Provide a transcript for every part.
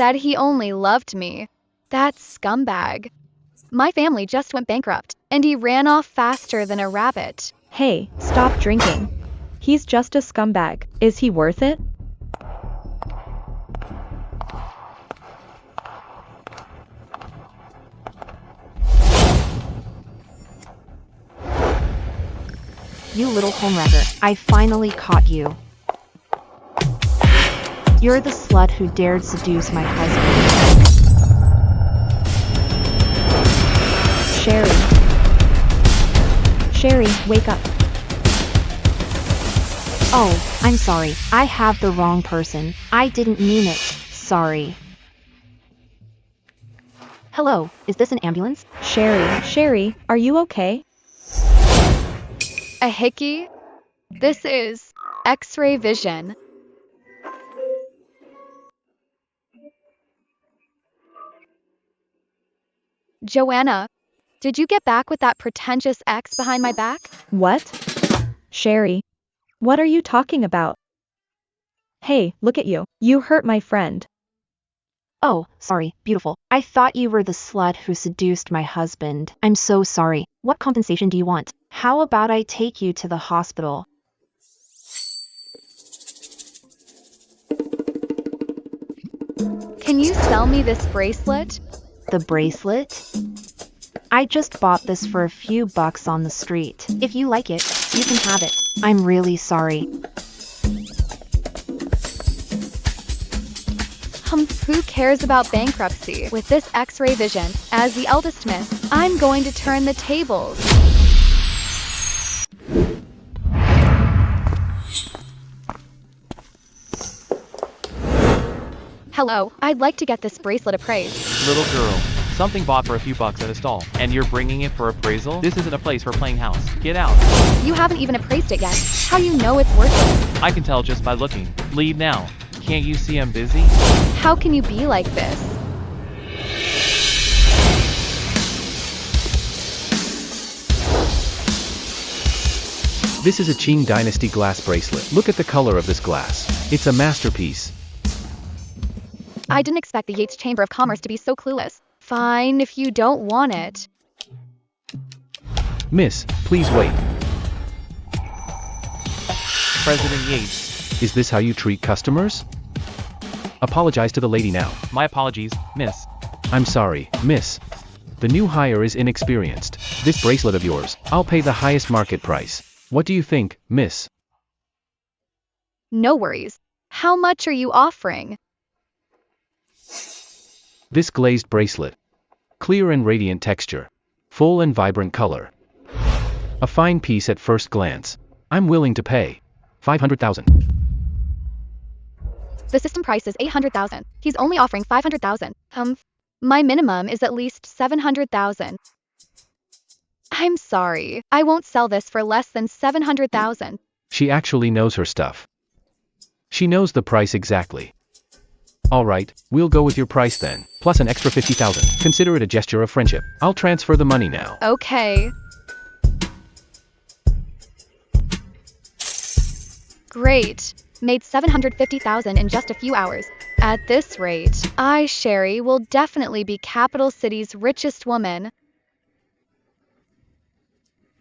said he only loved me. That scumbag. My family just went bankrupt, and he ran off faster than a rabbit. Hey, stop drinking. He's just a scumbag. Is he worth it? You little homewrecker, I finally caught you. You're the slut who dared seduce my husband. Sherry, wake up. Oh, I'm sorry. I have the wrong person. I didn't mean it. Sorry. Hello, is this an ambulance? Sherry, are you okay? A hickey? This is X-ray vision. Joanna, did you get back with that pretentious ex behind my back? What? Sherry, what are you talking about? Hey, look at you. You hurt my friend. Oh, sorry, beautiful. I thought you were the slut who seduced my husband. I'm so sorry. What compensation do you want? How about I take you to the hospital? Can you sell me this bracelet? The bracelet? I just bought this for a few bucks on the street. If you like it, you can have it. I'm really sorry. Who cares about bankruptcy? With this X-ray vision, as the eldest miss, I'm going to turn the tables. Hello, I'd like to get this bracelet appraised. Little girl, something bought for a few bucks at a stall, and you're bringing it for appraisal? This isn't a place for playing house. Get out. You haven't even appraised it yet. How do you know it's worthless? I can tell just by looking. Leave now. Can't you see I'm busy? How can you be like this? This is a Qing Dynasty glass bracelet. Look at the color of this glass. It's a masterpiece. I didn't expect the Yates Chamber of Commerce to be so clueless. Fine, if you don't want it. Miss, please wait. President Yates. Is this how you treat customers? Apologize to the lady now. My apologies, miss. I'm sorry, miss. The new hire is inexperienced. This bracelet of yours, I'll pay the highest market price. What do you think, miss? No worries. How much are you offering? This glazed bracelet. Clear and radiant texture. Full and vibrant color. A fine piece at first glance. I'm willing to pay 500,000. The system price is 800,000. He's only offering 500,000. My minimum is at least 700,000. I'm sorry. I won't sell this for less than 700,000. She actually knows her stuff. She knows the price exactly. Alright, we'll go with your price then, plus an extra 50,000. Consider it a gesture of friendship. I'll transfer the money now. Okay. Great. Made 750,000 in just a few hours. At this rate, I, Sherry, will definitely be Capital City's richest woman.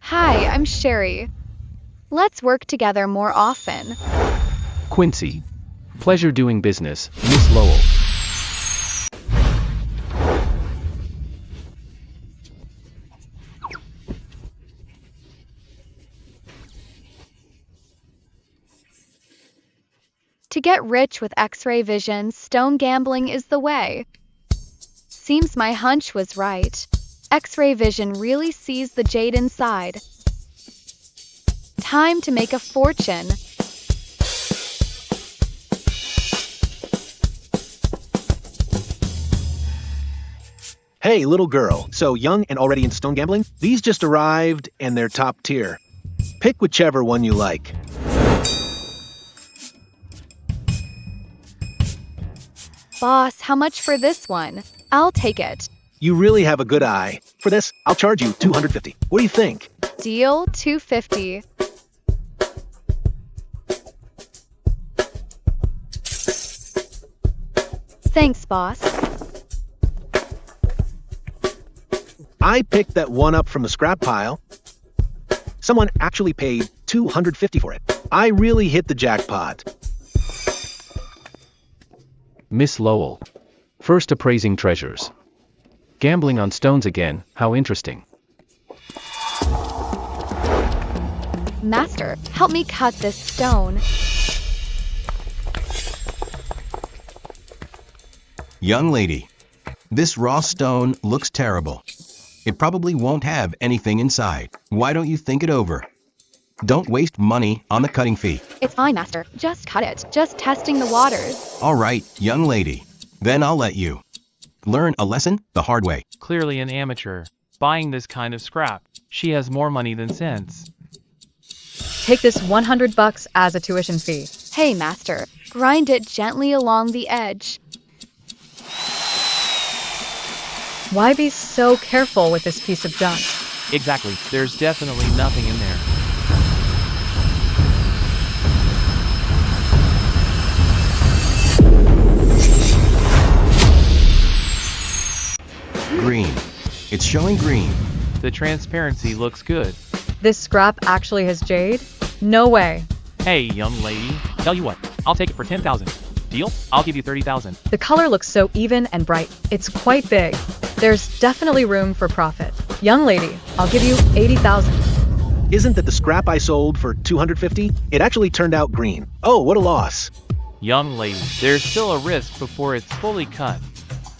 Hi, I'm Sherry. Let's work together more often. Quincy. Pleasure doing business, Miss Lowell. To get rich with X-ray vision, stone gambling is the way. Seems my hunch was right. X-ray vision really sees the jade inside. Time to make a fortune. Hey, little girl. So young and already in stone gambling? These just arrived and they're top tier. Pick whichever one you like. Boss, how much for this one? I'll take it. You really have a good eye. For this, I'll charge you $250. What do you think? Deal, $250. Thanks, boss. I picked that one up from the scrap pile. Someone actually paid $250 for it. I really hit the jackpot. Miss Lowell. First appraising treasures. Gambling on stones again, how interesting. Master, help me cut this stone. Young lady, this raw stone looks terrible. It probably won't have anything inside. Why don't you think it over? Don't waste money on the cutting fee. It's fine, Master. Just cut it. Just testing the waters. All right, young lady. Then I'll let you learn a lesson the hard way. Clearly an amateur. Buying this kind of scrap. She has more money than sense. Take this $100 as a tuition fee. Hey, Master. Grind it gently along the edge. Why be so careful with this piece of junk? Exactly. There's definitely nothing in there. Green. It's showing green. The transparency looks good. This scrap actually has jade? No way. Hey, young lady. Tell you what, I'll take it for 10,000. Deal? I'll give you 30,000. The color looks so even and bright. It's quite big. There's definitely room for profit. Young lady, I'll give you 80,000. Isn't that the scrap I sold for $250? It actually turned out green. Oh, what a loss. Young lady, there's still a risk before it's fully cut.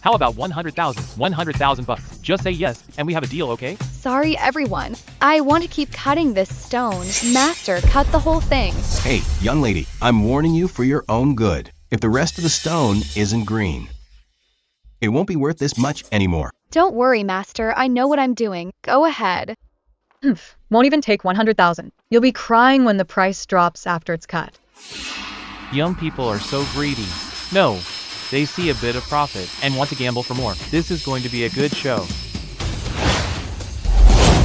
How about 100,000? 100,000 bucks. Just say yes, and we have a deal, okay? Sorry, everyone. I want to keep cutting this stone. Master, cut the whole thing. Hey, young lady, I'm warning you for your own good. If the rest of the stone isn't green, it won't be worth this much anymore. Don't worry, Master. I know what I'm doing. Go ahead. Won't even take 100,000. You'll be crying when the price drops after it's cut. Young people are so greedy. No, they see a bit of profit and want to gamble for more. This is going to be a good show.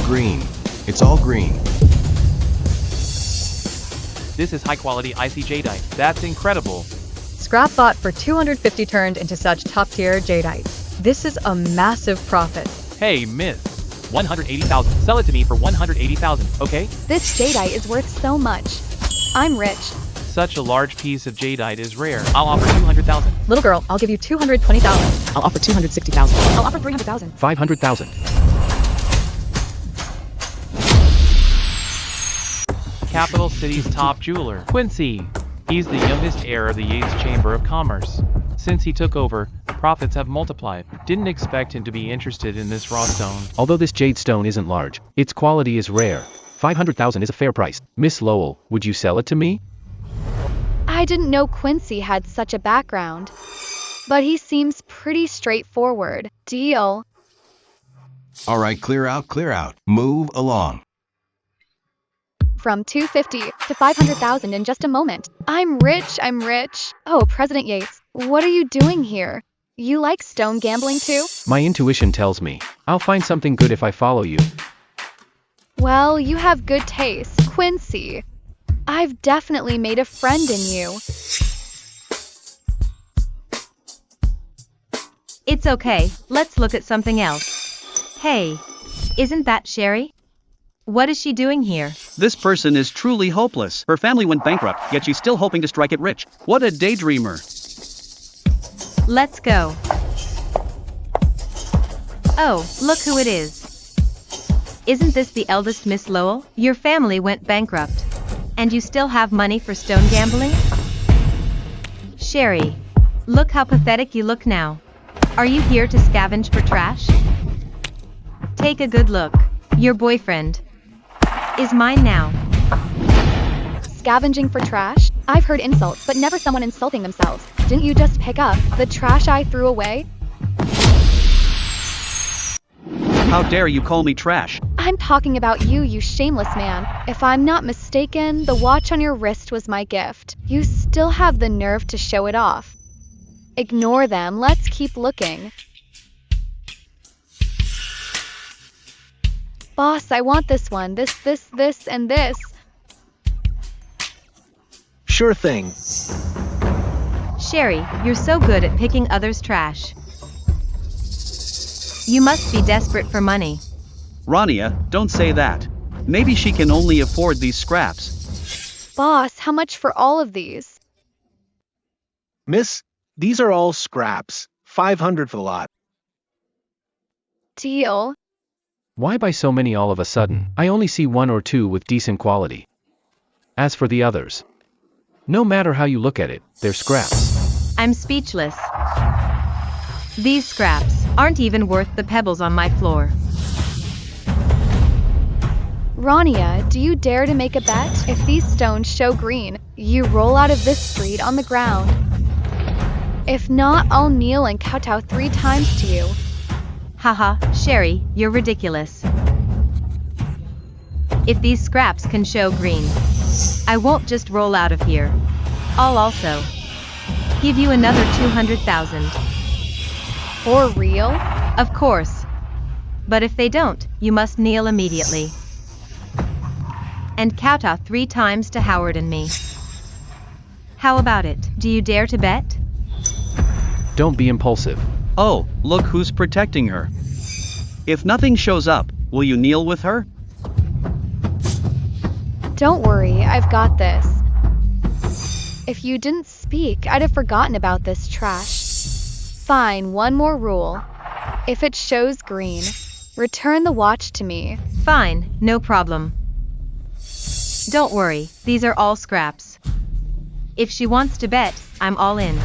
Green. It's all green. This is high quality IC jadeite. That's incredible. Scrap bought for 250 turned into such top-tier jadeite. This is a massive profit. Hey, miss. 180,000. Sell it to me for 180,000, okay? This jadeite is worth so much. I'm rich. Such a large piece of jadeite is rare. I'll offer 200,000. Little girl, I'll give you 220,000. I'll offer 260,000. I'll offer 300,000. 500,000. Capital City's top jeweler, Quincy. He's the youngest heir of the Yates Chamber of Commerce. Since he took over, profits have multiplied. Didn't expect him to be interested in this raw stone. Although this jade stone isn't large, its quality is rare. 500,000 is a fair price. Miss Lowell, would you sell it to me? I didn't know Quincy had such a background. But he seems pretty straightforward. Deal. All right, clear out, clear out. Move along. From 250 to 500,000 in just a moment. I'm rich, I'm rich. Oh, President Yates, what are you doing here? You like stone gambling too? My intuition tells me. I'll find something good if I follow you. Well, you have good taste, Quincy. I've definitely made a friend in you. It's okay, let's look at something else. Hey, isn't that Sherry? What is she doing here? This person is truly hopeless. Her family went bankrupt, yet she's still hoping to strike it rich. What a daydreamer. Let's go. Oh, look who it is. Isn't this the eldest Miss Lowell? Your family went bankrupt. And you still have money for stone gambling? Sherry, look how pathetic you look now. Are you here to scavenge for trash? Take a good look. Your boyfriend is mine now. Scavenging for trash? I've heard insults, but never someone insulting themselves. Didn't you just pick up the trash I threw away? How dare you call me trash? I'm talking about you, you shameless man. If I'm not mistaken, the watch on your wrist was my gift. You still have the nerve to show it off. Ignore them, let's keep looking. Boss, I want this one. This, and this. Sure thing. Sherry, you're so good at picking others' trash. You must be desperate for money. Rania, don't say that. Maybe she can only afford these scraps. Boss, how much for all of these? Miss, these are all scraps. 500 for the lot. Deal. Why buy so many all of a sudden? I only see one or two with decent quality. As for the others, no matter how you look at it, they're scraps. I'm speechless. These scraps aren't even worth the pebbles on my floor. Rania, do you dare to make a bet? If these stones show green, you roll out of this street on the ground. If not, I'll kneel and kowtow 3 times to you. Haha, Sherry, you're ridiculous. If these scraps can show green, I won't just roll out of here. I'll also give you another 200,000. For real? Of course. But if they don't, you must kneel immediately. And kowtow 3 times to Howard and me. How about it? Do you dare to bet? Don't be impulsive. Oh, look who's protecting her. If nothing shows up, will you kneel with her? Don't worry, I've got this. If you didn't speak, I'd have forgotten about this trash. Fine, one more rule. If it shows green, return the watch to me. Fine, no problem. Don't worry, these are all scraps. If she wants to bet, I'm all in.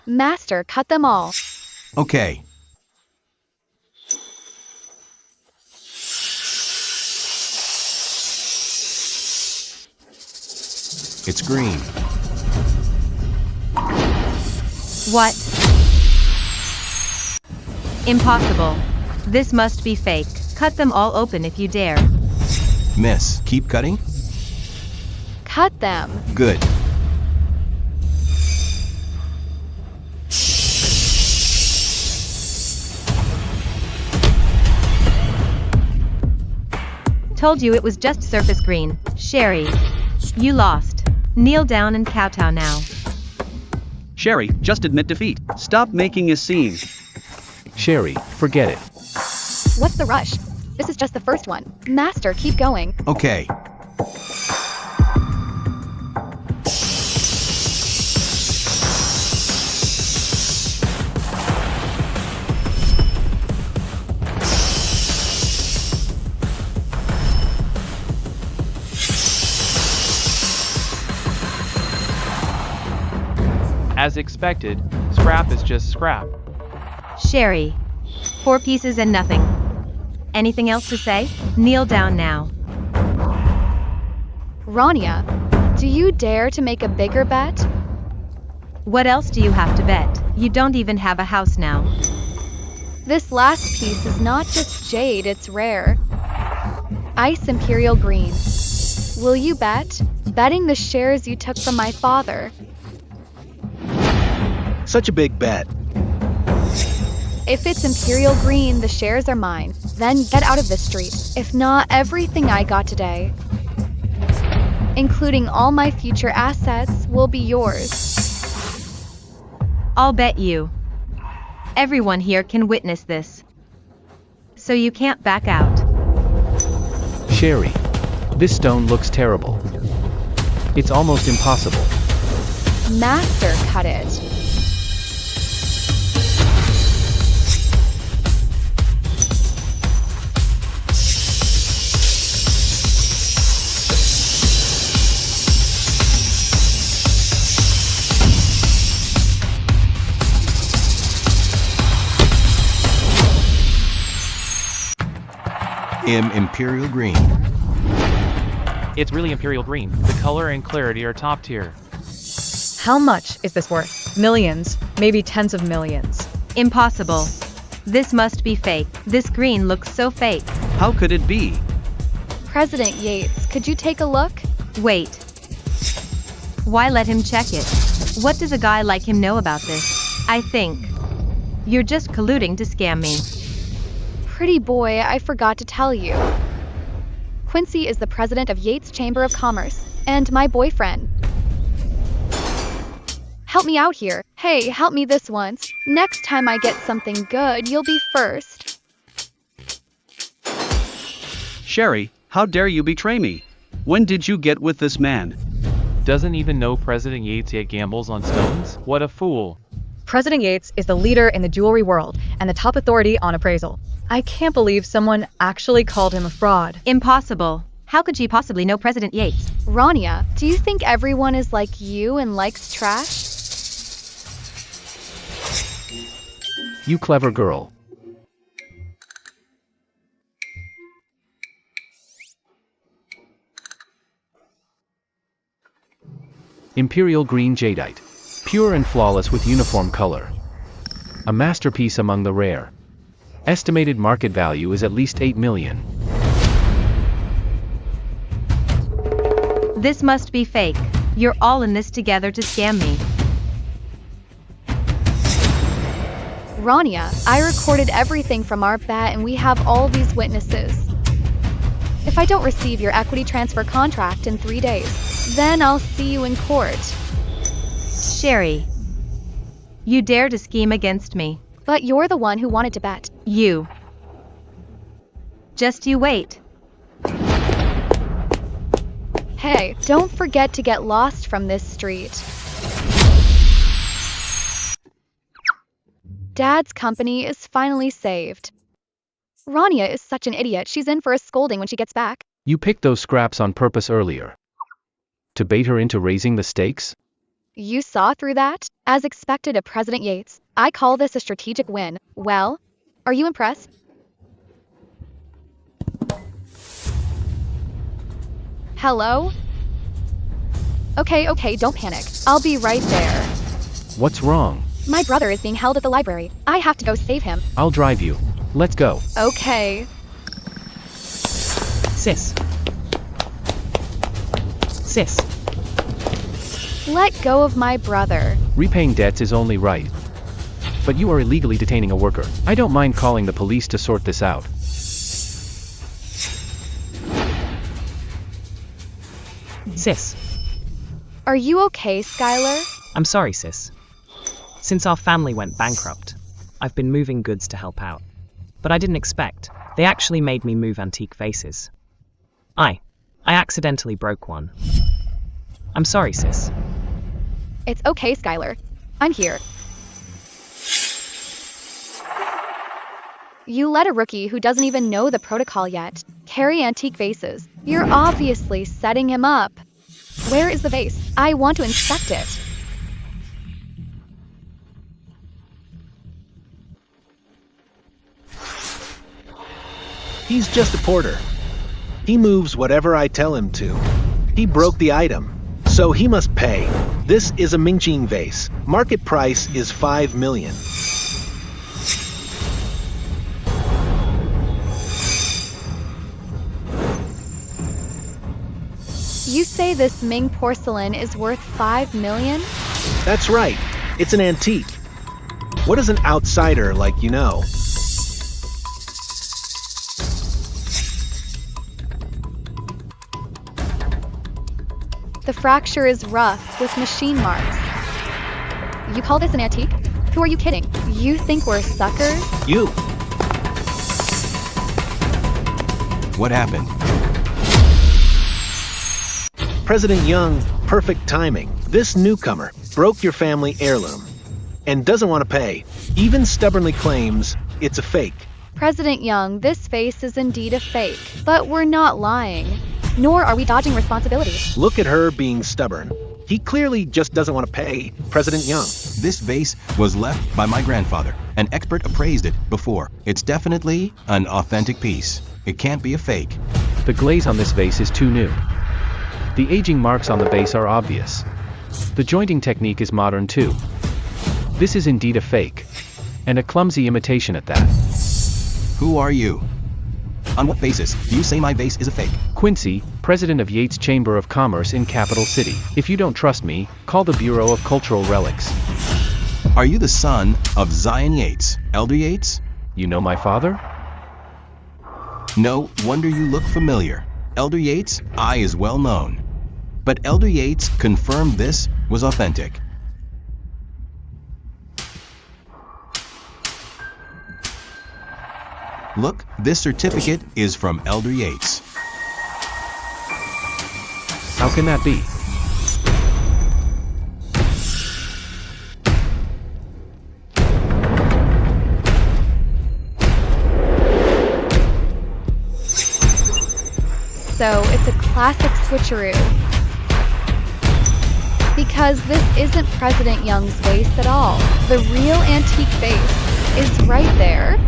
Master, cut them all. Okay. It's green. What? Impossible. This must be fake. Cut them all open if you dare. Miss, keep cutting? Cut them. Good. Told you it was just surface green. Sherry, you lost. Kneel down and kowtow now. Sherry, just admit defeat. Stop making a scene. Sherry, forget it. What's the rush? This is just the first one. Master, keep going. Okay. As expected, scrap is just scrap. Sherry, 4 pieces and nothing. Anything else to say? Kneel down now. Rania, do you dare to make a bigger bet? What else do you have to bet? You don't even have a house now. This last piece is not just jade, it's rare. Ice Imperial Green. Will you bet? Betting the shares you took from my father. Such a big bet. If it's Imperial Green, the shares are mine. Then get out of this street. If not, everything I got today, including all my future assets, will be yours. I'll bet you. Everyone here can witness this. So you can't back out. Sherry, this stone looks terrible. It's almost impossible. Master, cut it. Imperial green. It's really Imperial Green. The color and clarity are top tier. How much is this worth? Millions, maybe tens of millions. Impossible. This must be fake. This green looks so fake. How could it be? President Yates, could you take a look? Wait. Why let him check it? What does a guy like him know about this? I think you're just colluding to scam me. Pretty boy, I forgot to tell you. Quincy is the president of Yates Chamber of Commerce, and my boyfriend. Help me out here. Hey, help me this once. Next time I get something good, you'll be first. Sherry, how dare you betray me? When did you get with this man? Doesn't even know President Yates yet gambles on stones? What a fool. President Yates is the leader in the jewelry world and the top authority on appraisal. I can't believe someone actually called him a fraud. Impossible. How could she possibly know President Yates? Rania, do you think everyone is like you and likes trash? You clever girl. Imperial green jadeite. Pure and flawless with uniform color. A masterpiece among the rare. Estimated market value is at least 8 million. This must be fake. You're all in this together to scam me. Rania, I recorded everything from our bet and we have all these witnesses. If I don't receive your equity transfer contract in 3 days, then I'll see you in court. Sherry, you dare to scheme against me. But you're the one who wanted to bet. You. Just you wait. Hey, don't forget to get lost from this street. Dad's company is finally saved. Rania is such an idiot, she's in for a scolding when she gets back. You picked those scraps on purpose earlier. To bait her into raising the stakes? You saw through that? As expected of President Yates, I call this a strategic win. Well, are you impressed? Hello? Okay, don't panic. I'll be right there. What's wrong? My brother is being held at the library. I have to go save him. I'll drive you. Let's go. Okay. Sis. Let go of my brother. Repaying debts is only right. But you are illegally detaining a worker. I don't mind calling the police to sort this out. Sis. Are you okay, Skylar? I'm sorry, sis. Since our family went bankrupt, I've been moving goods to help out. But I didn't expect. They actually made me move antique vases. I accidentally broke one. I'm sorry, sis. It's okay, Skylar. I'm here. You let a rookie who doesn't even know the protocol yet carry antique vases. You're obviously setting him up. Where is the vase? I want to inspect it. He's just a porter. He moves whatever I tell him to. He broke the item, so he must pay. This is a Mingqing vase. Market price is 5 million. You say this Ming porcelain is worth 5 million? That's right. It's an antique. What does an outsider like you know? The fracture is rough with machine marks. You call this an antique? Who are you kidding? You think we're suckers? You. What happened? President Young, perfect timing. This newcomer broke your family heirloom and doesn't want to pay. Even stubbornly claims it's a fake. President Young, this face is indeed a fake. But we're not lying. Nor are we dodging responsibility. Look at her being stubborn. He clearly just doesn't want to pay President Young. This vase was left by my grandfather. An expert appraised it before. It's definitely an authentic piece. It can't be a fake. The glaze on this vase is too new. The aging marks on the base are obvious. The jointing technique is modern too. This is indeed a fake. And a clumsy imitation at that. Who are you? On what basis do you say my vase is a fake? Quincy, president of Yates Chamber of Commerce in Capital City. If you don't trust me, call the Bureau of Cultural Relics. Are you the son of Zion Yates, Elder Yates? You know my father? No wonder you look familiar. Elder Yates' eye is well known. But Elder Yates confirmed this was authentic. Look, this certificate is from Elder Yates. How can that be? So it's a classic switcheroo. Because this isn't President Young's vase at all. The real antique vase is right there.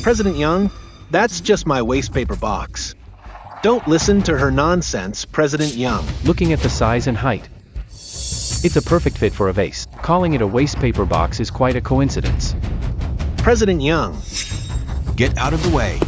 President Young, that's just my waste paper box. Don't listen to her nonsense, President Young. Looking at the size and height, it's a perfect fit for a vase. Calling it a waste paper box is quite a coincidence. President Young, Get out of the way.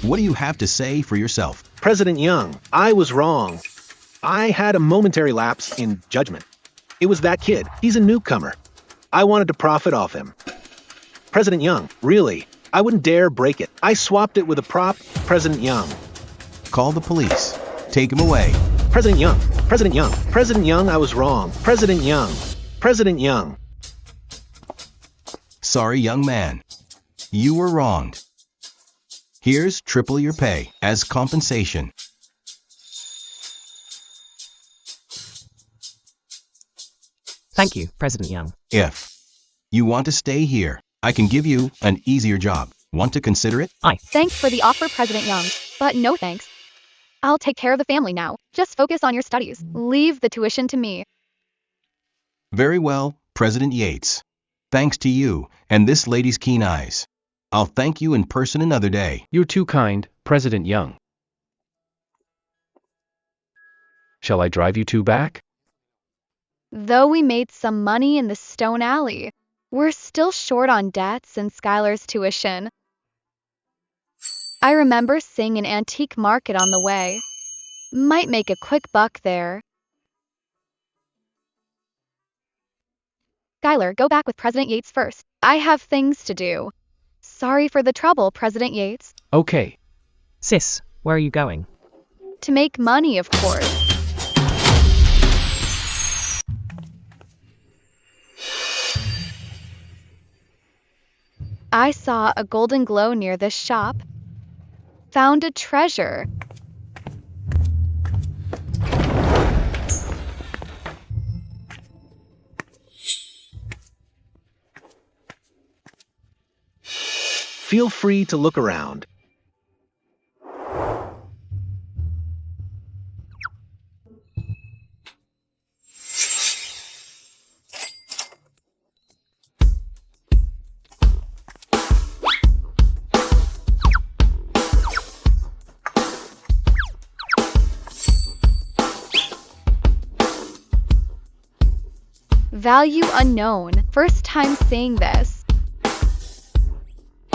What do you have to say for yourself? President Young, I was wrong. I had a momentary lapse in judgment. It was that kid. He's a newcomer. I wanted to profit off him. President Young, really, I wouldn't dare break it. I swapped it with a prop, President Young. Call the police. Take him away. President Young, President Young, President Young, I was wrong. President Young, President Young. Sorry, young man. You were wronged. Here's triple your pay as compensation. Thank you, President Young. If you want to stay here, I can give you an easier job. Want to consider it? Thanks for the offer, President Young, but no thanks. I'll take care of the family now. Just focus on your studies. Leave the tuition to me. Very well, President Yates. Thanks to you and this lady's keen eyes. I'll thank you in person another day. You're too kind, President Young. Shall I drive you two back? Though we made some money in the Stone Alley, we're still short on debts and Skylar's tuition. I remember seeing an antique market on the way. Might make a quick buck there. Skylar, go back with President Yates first. I have things to do. Sorry for the trouble, President Yates. Okay. Sis, where are you going? To make money, of course. I saw a golden glow near this shop. Found a treasure. Feel free to look around. Value unknown. First time seeing this.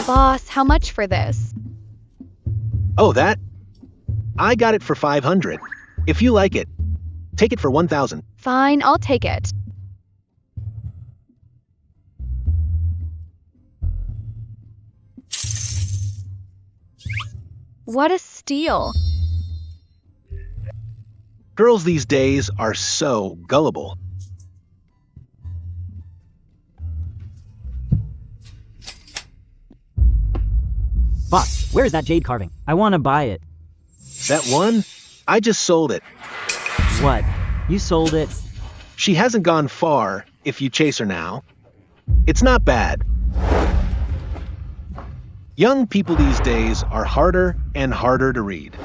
Boss, how much for this? Oh, that? I got it for 500. If you like it, take it for 1,000. Fine, I'll take it. What a steal. Girls these days are so gullible. Boss, where's that jade carving? I want to buy it. That one? I just sold it. What? You sold it? She hasn't gone far if you chase her now. It's not bad. Young people these days are harder and harder to read.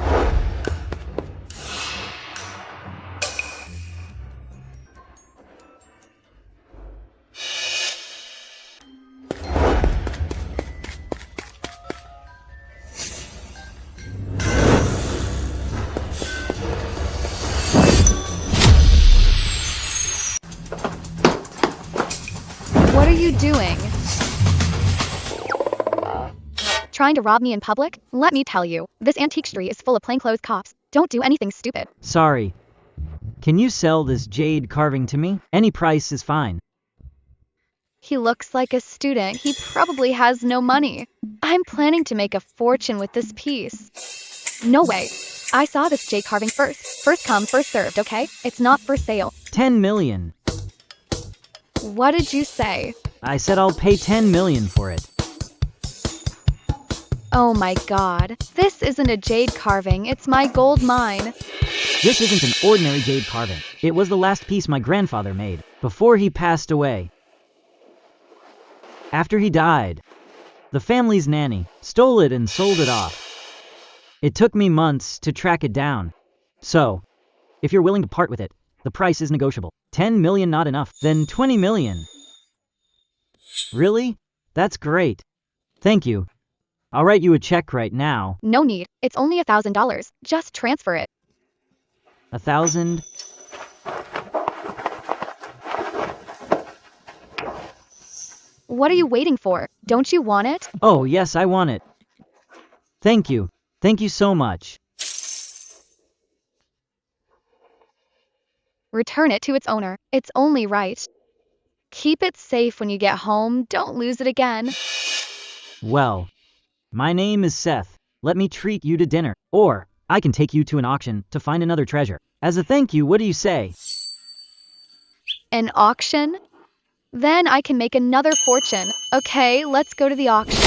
What are you doing? Trying to rob me in public? Let me tell you, this antique street is full of plainclothes cops. Don't do anything stupid. Sorry. Can you sell this jade carving to me? Any price is fine. He looks like a student. He probably has no money. I'm planning to make a fortune with this piece. No way. I saw this jade carving first. First come, first served, okay? It's not for sale. 10 million. What did you say? I said I'll pay 10 million for it. Oh my god. This isn't a jade carving, it's my gold mine. This isn't an ordinary jade carving. It was the last piece my grandfather made before he passed away. After he died, the family's nanny stole it and sold it off. It took me months to track it down. So, if you're willing to part with it, the price is negotiable. 10 million not enough, then 20 million. Really? That's great. Thank you. I'll write you a check right now. No need. It's only $1,000. Just transfer it. 1,000? What are you waiting for? Don't you want it? Oh, yes, I want it. Thank you. Thank you so much. Return it to its owner. It's only right. Keep it safe when you get home. Don't lose it again. Well, my name is Seth. Let me treat you to dinner. Or, I can take you to an auction to find another treasure. As a thank you, what do you say? An auction? Then I can make another fortune. Okay, let's go to the auction.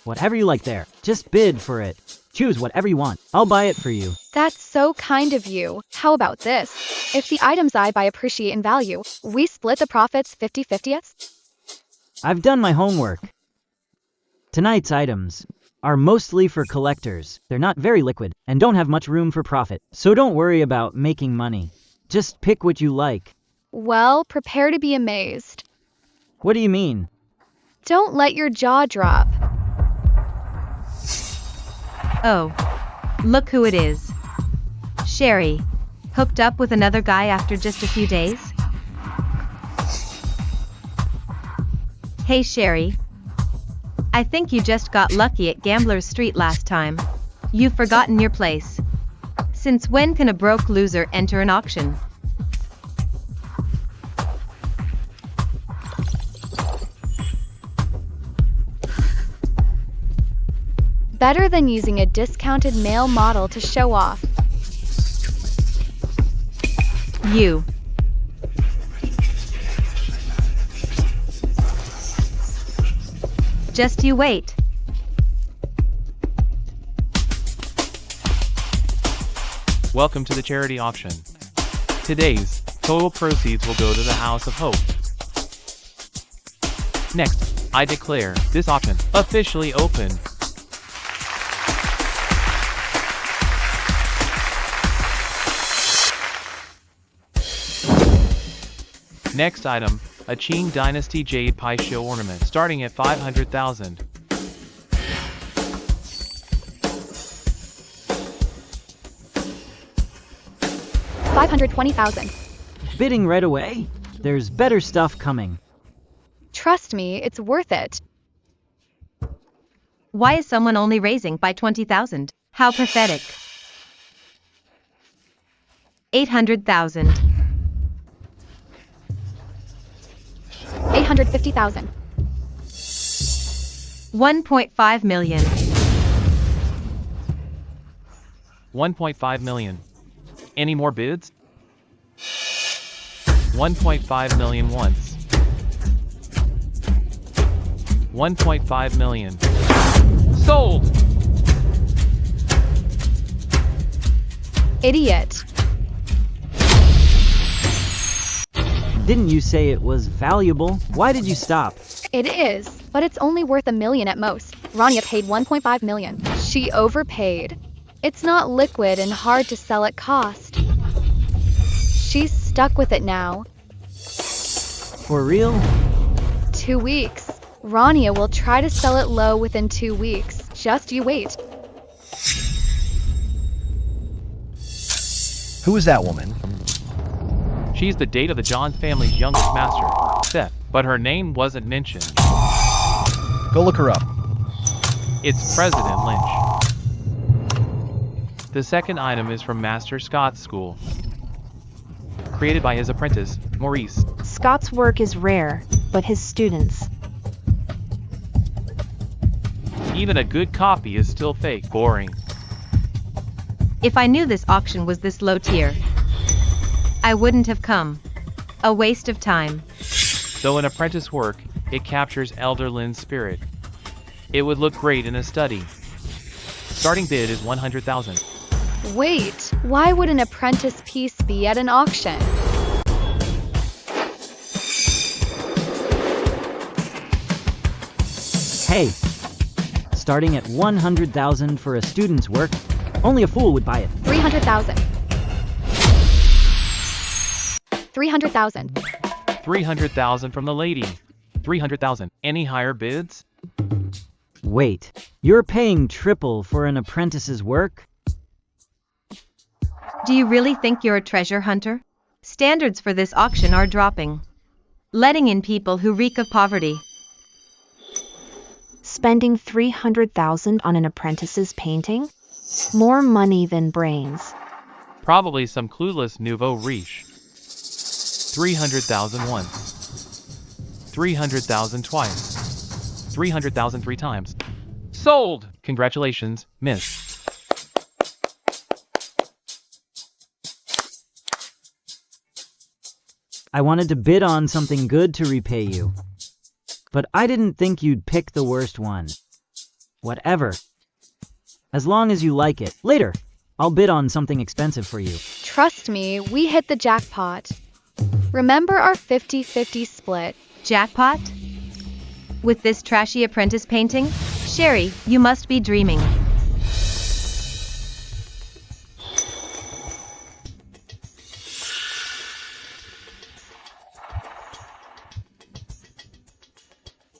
Whatever you like there. Just bid for it. Choose whatever you want. I'll buy it for you. That's so kind of you. How about this? If the items I buy appreciate in value, we split the profits 50-50? I've done my homework. Tonight's items are mostly for collectors. They're not very liquid and don't have much room for profit. So don't worry about making money. Just pick what you like. Well, prepare to be amazed. What do you mean? Don't let your jaw drop. Oh, look who it is. Sherry, hooked up with another guy after just a few days? Hey Sherry. I think you just got lucky at Gambler's Street last time. You've forgotten your place. Since when can a broke loser enter an auction? Better than using a discounted male model to show off. You. Just you wait. Welcome to the charity auction. Today's total proceeds will go to the House of Hope. Next, I declare this auction officially open. Next item, a Qing Dynasty Jade Pai Show ornament starting at 500,000. $520,000. Bidding right away? There's better stuff coming. Trust me, it's worth it. Why is someone only raising by 20,000? How pathetic. 800,000. 850,000. 1.5 million. 1.5 million. Any more bids? 1.5 million once. 1.5 million. Sold! Idiot. Didn't you say it was valuable? Why did you stop? It is, but it's only worth $1 million at most. Rania paid 1.5 million. She overpaid. It's not liquid and hard to sell at cost. She's stuck with it now. For real? 2 weeks. Rania will try to sell it low within 2 weeks. Just you wait. Who is that woman? She's the date of the John family's youngest master, Seth, but her name wasn't mentioned. Go look her up. It's President Lynch. The second item is from Master Scott's school, created by his apprentice, Maurice. Scott's work is rare, but his students. Even a good copy is still fake. Boring. If I knew this auction was this low tier, I wouldn't have come. A waste of time. Though an apprentice work, it captures Elder Lynn's spirit. It would look great in a study. Starting bid is 100,000. Wait, why would an apprentice piece be at an auction? Hey, starting at 100,000 for a student's work, only a fool would buy it. 300,000. 300,000. 300,000 from the lady. 300,000. Any higher bids? Wait, you're paying triple for an apprentice's work? Do you really think you're a treasure hunter? Standards for this auction are dropping. Letting in people who reek of poverty. Spending 300,000 on an apprentice's painting? More money than brains. Probably some clueless nouveau riche. 300,000 once. 300,000 twice. 300,000 three times. Sold! Congratulations, miss. I wanted to bid on something good to repay you. But I didn't think you'd pick the worst one. Whatever. As long as you like it. Later, I'll bid on something expensive for you. Trust me, we hit the jackpot. Remember our 50-50 split? Jackpot? With this trashy apprentice painting? Sherry, you must be dreaming.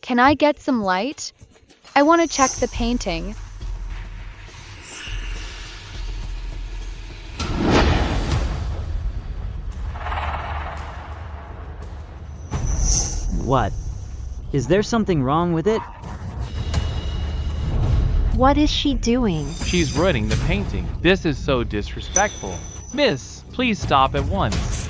Can I get some light? I want to check the painting. What? Is there something wrong with it? What is she doing? She's ruining the painting. This is so disrespectful. Miss, please stop at once.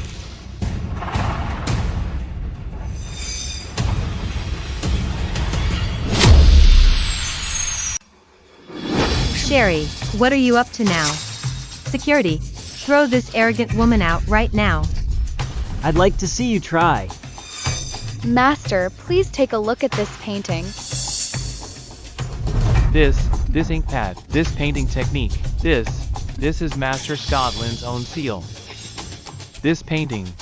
Sherry, what are you up to now? Security, throw this arrogant woman out right now. I'd like to see you try. Master, please take a look at this painting. This ink pad, this painting technique, this is Master Scotland's own seal. This painting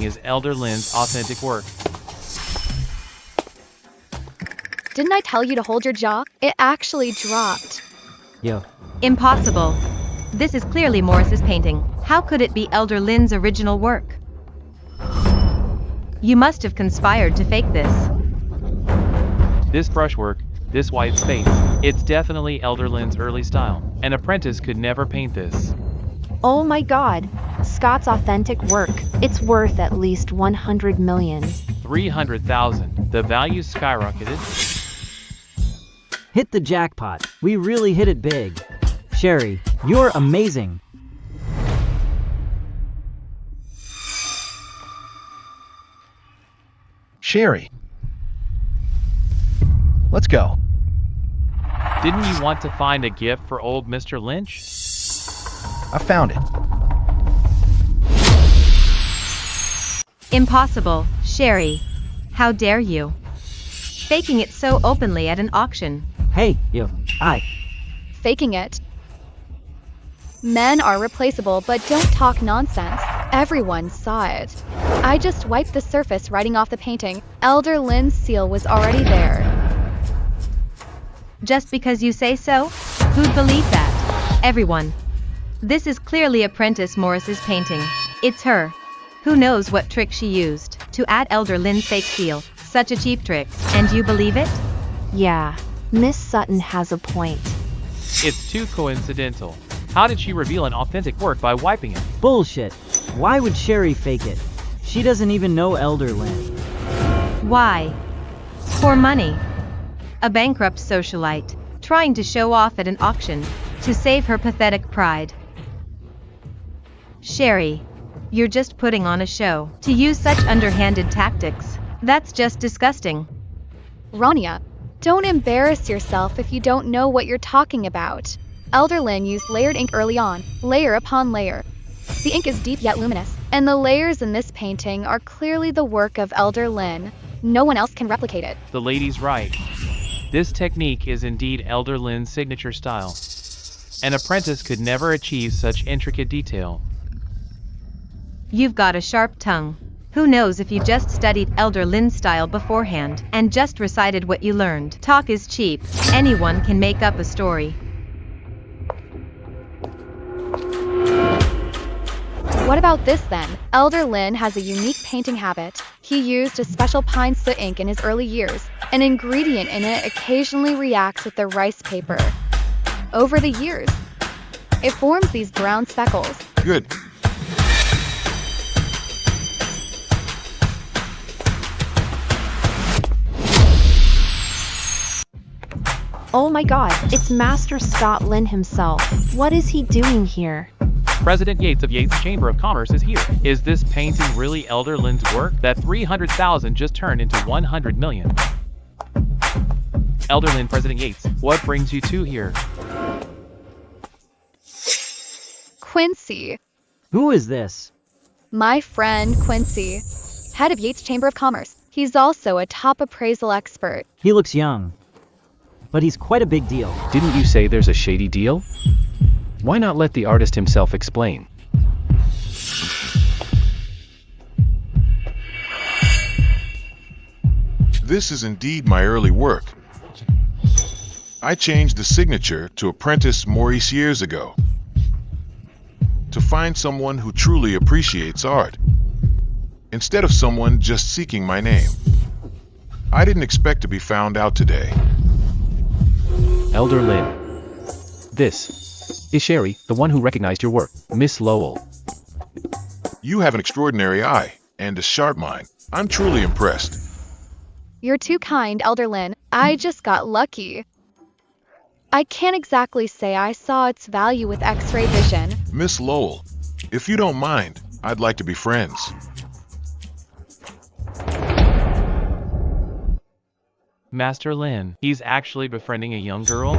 is Elder Lynn's authentic work. Didn't I tell you to hold your jaw? It actually dropped. Yo. Impossible. This is clearly Morris's painting. How could it be Elder Lynn's original work? You must have conspired to fake this. This brushwork, this white space, it's definitely Elder Lynn's early style. An apprentice could never paint this. Oh my god. Scott's authentic work. It's worth at least 100 million. 300,000. The value skyrocketed. Hit the jackpot. We really hit it big. Sherry, you're amazing. Sherry. Let's go. Didn't you want to find a gift for old Mr. Lynch? I found it. Impossible, Sherry. How dare you? Faking it so openly at an auction. Hey, yo, Faking it. Men are replaceable, but don't talk nonsense. Everyone saw it. I just wiped the surface writing off the painting. Elder Lynn's seal was already there. Just because you say so? Who'd believe that? Everyone. This is clearly Apprentice Morris's painting. It's her. Who knows what trick she used to add Elder Lynn's fake seal. Such a cheap trick. And you believe it? Yeah, Miss Sutton has a point. It's too coincidental. How did she reveal an authentic work by wiping it? bullshit. Why would Sherry fake it? She doesn't even know Elder Lynn. Why? For money. A bankrupt socialite, trying to show off at an auction, to save her pathetic pride. Sherry, you're just putting on a show. To use such underhanded tactics, that's just disgusting. Rania, Don't embarrass yourself if you don't know what you're talking about. Elder Lynn used layered ink early on, layer upon layer. The ink is deep yet luminous, and the layers in this painting are clearly the work of Elder Lynn. No one else can replicate it. The lady's right. This technique is indeed Elder Lynn's signature style. An apprentice could never achieve such intricate detail. You've got a sharp tongue. Who knows if you just studied Elder Lynn's style beforehand and just recited what you learned. Talk is cheap. Anyone can make up a story. What about this then? Elder Lynn has a unique painting habit. He used a special pine soot ink in his early years. An ingredient in it occasionally reacts with the rice paper. Over the years, it forms these brown speckles. Good. Oh my god, it's Master Scott Lynn himself. What is he doing here? President Yates of Yates Chamber of Commerce is here. Is this painting really Elder Lynn's work? That 300,000 just turned into 100 million. Elder Lynn, President Yates, what brings you two here? Quincy. Who is this? My friend Quincy, head of Yates Chamber of Commerce. He's also a top appraisal expert. He looks young, but he's quite a big deal. Didn't you say there's a shady deal? Why not let the artist himself explain? This is indeed my early work. I changed the signature to apprentice Maurice years ago to find someone who truly appreciates art, instead of someone just seeking my name. I didn't expect to be found out today. Elder Lynn. This is Sherry, the one who recognized your work, Miss Lowell. You have an extraordinary eye and a sharp mind. I'm truly impressed. You're too kind, Elder Lynn. I just got lucky. I can't exactly say I saw its value with X-ray vision. Miss Lowell, if you don't mind, I'd like to be friends. Master Lynn, he's actually befriending a young girl?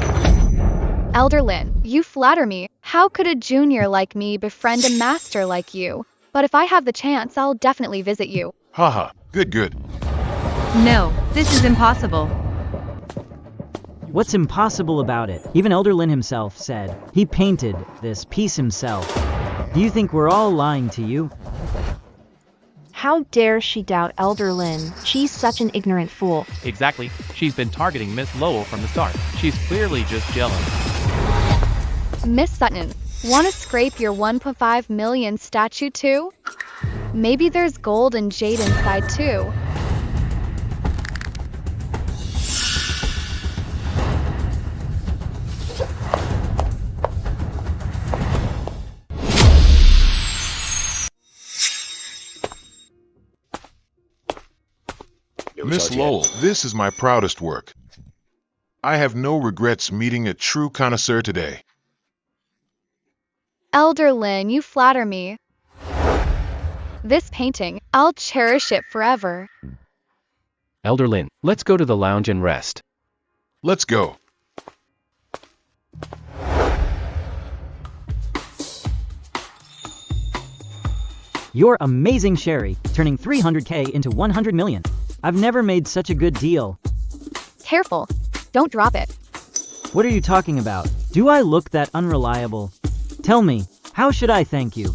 Elder Lynn, you flatter me. How could a junior like me befriend a master like you? But if I have the chance, I'll definitely visit you. Haha, good. No, this is impossible. What's impossible about it? Even Elder Lynn himself said he painted this piece himself. Do you think we're all lying to you? How dare she doubt Elder Lynn? She's such an ignorant fool. Exactly. She's been targeting Miss Lowell from the start. She's clearly just jealous. Miss Sutton, want to scrape your 1.5 million statue too? Maybe there's gold and jade inside too. Miss Lowell, this is my proudest work. I have no regrets meeting a true connoisseur today. Elder Lynn, you flatter me. This painting, I'll cherish it forever. Elder Lynn, let's go to the lounge and rest. Let's go. You're amazing, Sherry, turning 300K into 100 million. I've never made such a good deal. Careful. Don't drop it. What are you talking about? Do I look that unreliable? Tell me, how should I thank you?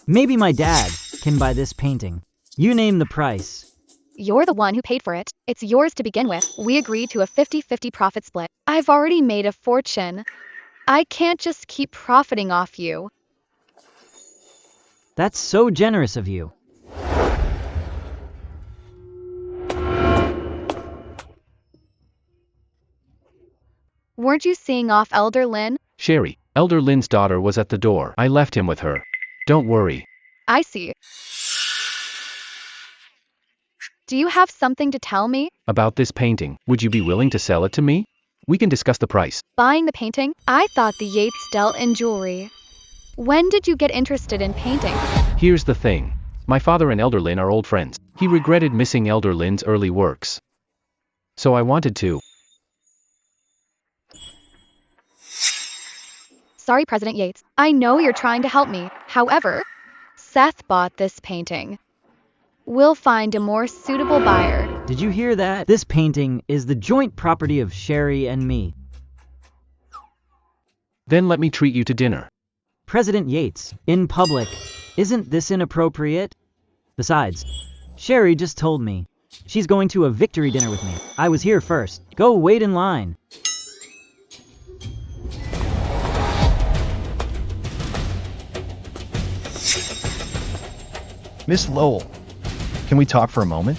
Maybe my dad can buy this painting. You name the price. You're the one who paid for it. It's yours to begin with. We agreed to a 50-50 profit split. I've already made a fortune. I can't just keep profiting off you. That's so generous of you. Weren't you seeing off Elder Lynn? Sherry, Elder Lynn's daughter was at the door. I left him with her. Don't worry. I see. Do you have something to tell me? About this painting, would you be willing to sell it to me? We can discuss the price. Buying the painting? I thought the Yates dealt in jewelry. When did you get interested in painting? Here's the thing. My father and Elder Lynn are old friends. He regretted missing Elder Lynn's early works. So I wanted to Sorry, President Yates. I know you're trying to help me. However, Seth bought this painting. We'll find a more suitable buyer. Did you hear that? This painting is the joint property of Sherry and me. Then let me treat you to dinner. President Yates, in public. Isn't this inappropriate? Besides, Sherry just told me she's going to a victory dinner with me. I was here first. Go wait in line. Miss Lowell, can we talk for a moment?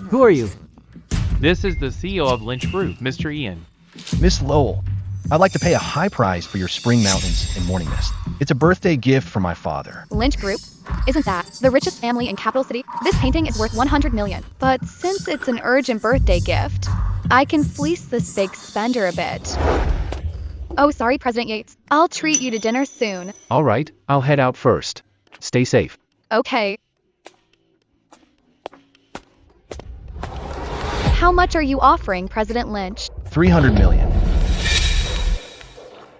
Who are you? This is the CEO of Lynch Group, Mr. Ian. Miss Lowell, I'd like to pay a high price for your spring mountains and morning mist. It's a birthday gift from my father. Lynch Group? Isn't that the richest family in Capital City? This painting is worth 100 million. But since it's an urgent birthday gift, I can fleece this big spender a bit. Oh, sorry, President Yates. I'll treat you to dinner soon. All right, I'll head out first. Stay safe. Okay. How much are you offering, President Lynch? 300 million.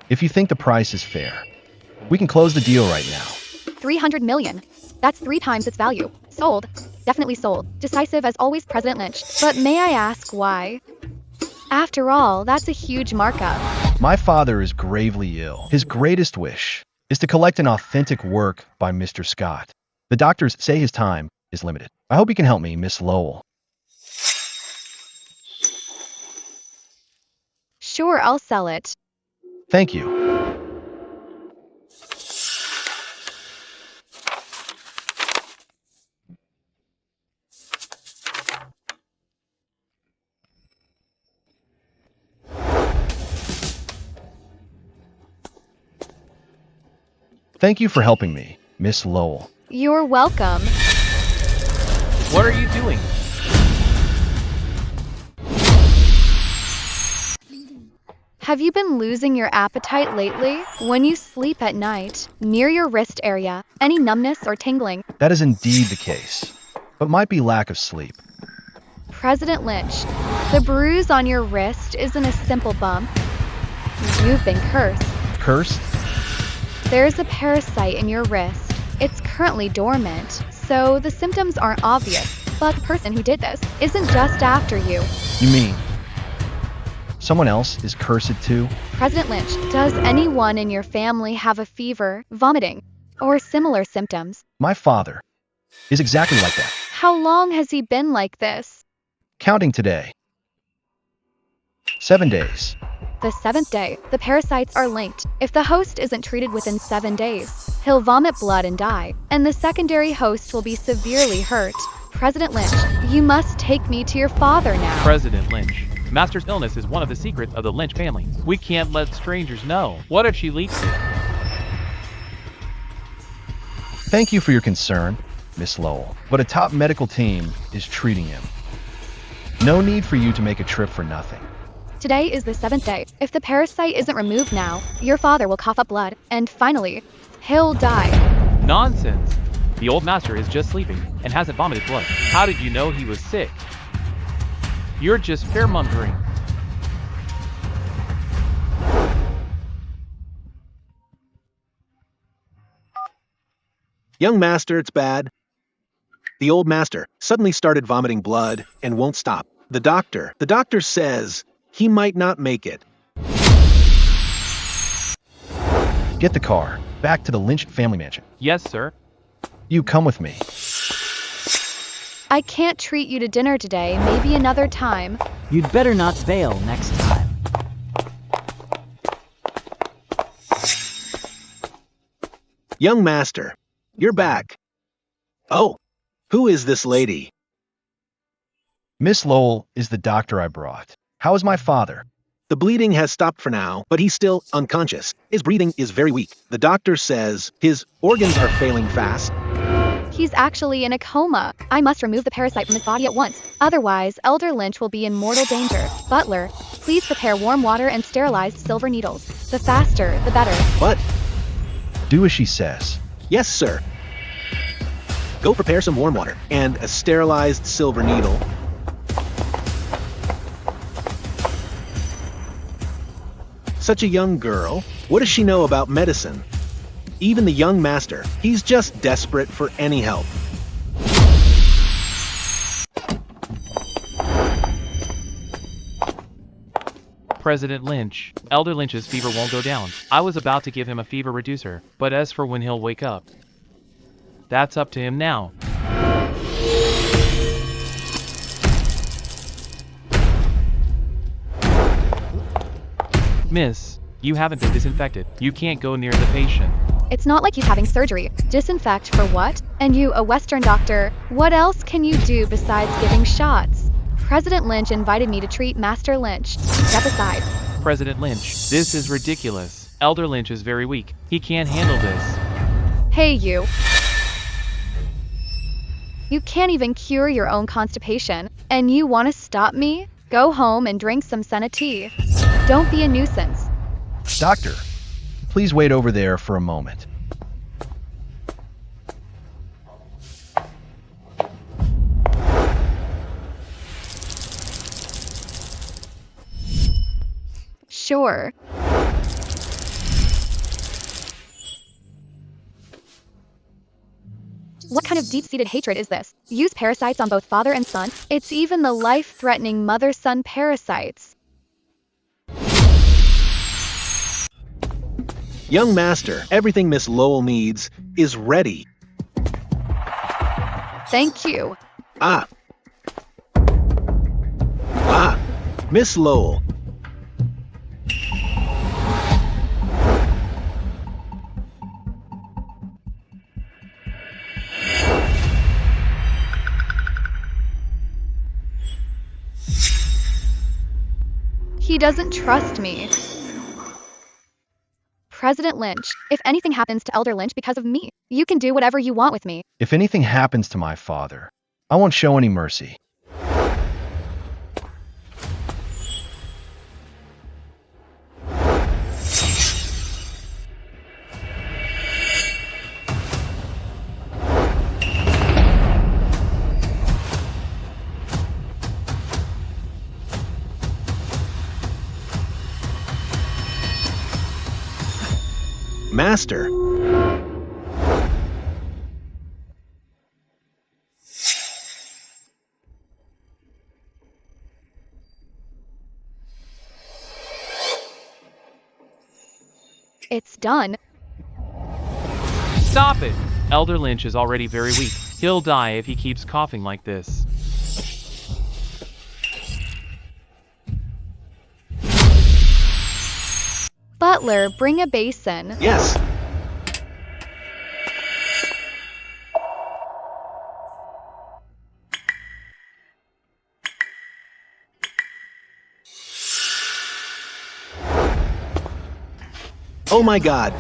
If you think the price is fair, we can close the deal right now. 300 million. That's 3 times its value. Sold. Definitely sold. Decisive as always, President Lynch. But may I ask why? After all, that's a huge markup. My father is gravely ill. His greatest wish is to collect an authentic work by Mr. Scott. The doctors say his time is limited. I hope you can help me, Miss Lowell. Sure, I'll sell it. Thank you. Thank you for helping me, Miss Lowell. You're welcome. What are you doing? Have you been losing your appetite lately? When you sleep at night, near your wrist area, any numbness or tingling? That is indeed the case, but might be lack of sleep. President Lynch, the bruise on your wrist isn't a simple bump. You've been cursed. Cursed? There's a parasite in your wrist. It's currently dormant, so the symptoms aren't obvious. But the person who did this isn't just after you. You mean someone else is cursed too? President Lynch, does anyone in your family have a fever, vomiting, or similar symptoms? My father is exactly like that. How long has he been like this? Counting today. 7 days. The 7th day, the parasites are linked. If the host isn't treated within 7 days, he'll vomit blood and die, and the secondary host will be severely hurt. President Lynch, you must take me to your father now. President Lynch. Master's illness is one of the secrets of the Lynch family. We can't let strangers know. What if she leaks it? Thank you for your concern, Miss Lowell, but a top medical team is treating him. No need for you to make a trip for nothing. Today is the 7th day. If the parasite isn't removed now, your father will cough up blood, and finally, he'll die. Nonsense. The old master is just sleeping and hasn't vomited blood. How did you know he was sick? You're just fear-mongering. Young master, it's bad. The old master suddenly started vomiting blood and won't stop. The doctor says he might not make it. Get the car. Back to the Lynch family mansion. Yes, sir. You come with me. I can't treat you to dinner today, maybe another time. You'd better not fail next time. Young master, you're back. Oh, who is this lady? Miss Lowell is the doctor I brought. How is my father? The bleeding has stopped for now, but he's still unconscious. His breathing is very weak. The doctor says his organs are failing fast. He's actually in a coma. I must remove the parasite from his body at once. Otherwise, Elder Lynch will be in mortal danger. Butler, please prepare warm water and sterilized silver needles. The faster, the better. What? Do as she says. Yes, sir. Go prepare some warm water and a sterilized silver needle. Such a young girl. What does she know about medicine? Even the young master, he's just desperate for any help. President Lynch. Elder Lynch's fever won't go down. I was about to give him a fever reducer, but as for when he'll wake up, that's up to him now. Miss, you haven't been disinfected. You can't go near the patient. It's not like he's having surgery. Disinfect for what? And you, a Western doctor, what else can you do besides giving shots? President Lynch invited me to treat Master Lynch. Step aside. President Lynch, this is ridiculous. Elder Lynch is very weak. He can't handle this. Hey, you. You can't even cure your own constipation. And you want to stop me? Go home and drink some senna tea. Don't be a nuisance. Doctor, please wait over there for a moment. Sure. What kind of deep-seated hatred is this? Use parasites on both father and son? It's even the life-threatening mother-son parasites. Young master, everything Miss Lowell needs is ready. Thank you. Miss Lowell. He doesn't trust me. President Lynch, if anything happens to Elder Lynch because of me, you can do whatever you want with me. If anything happens to my father, I won't show any mercy. Master. It's done. Stop it! Elder Lynch is already very weak. He'll die if he keeps coughing like this. Butler, bring a basin. Yes. Oh my God.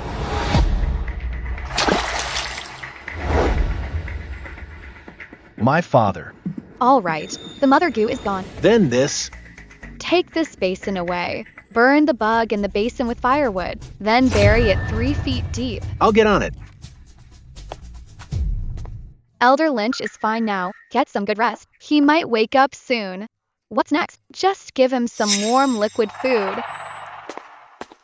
My father. All right, the mother goo is gone. Then this. Take this basin away. Burn the bug in the basin with firewood. Then bury it 3 feet deep. I'll get on it. Elder Lynch is fine now. Get some good rest. He might wake up soon. What's next? Just give him some warm liquid food.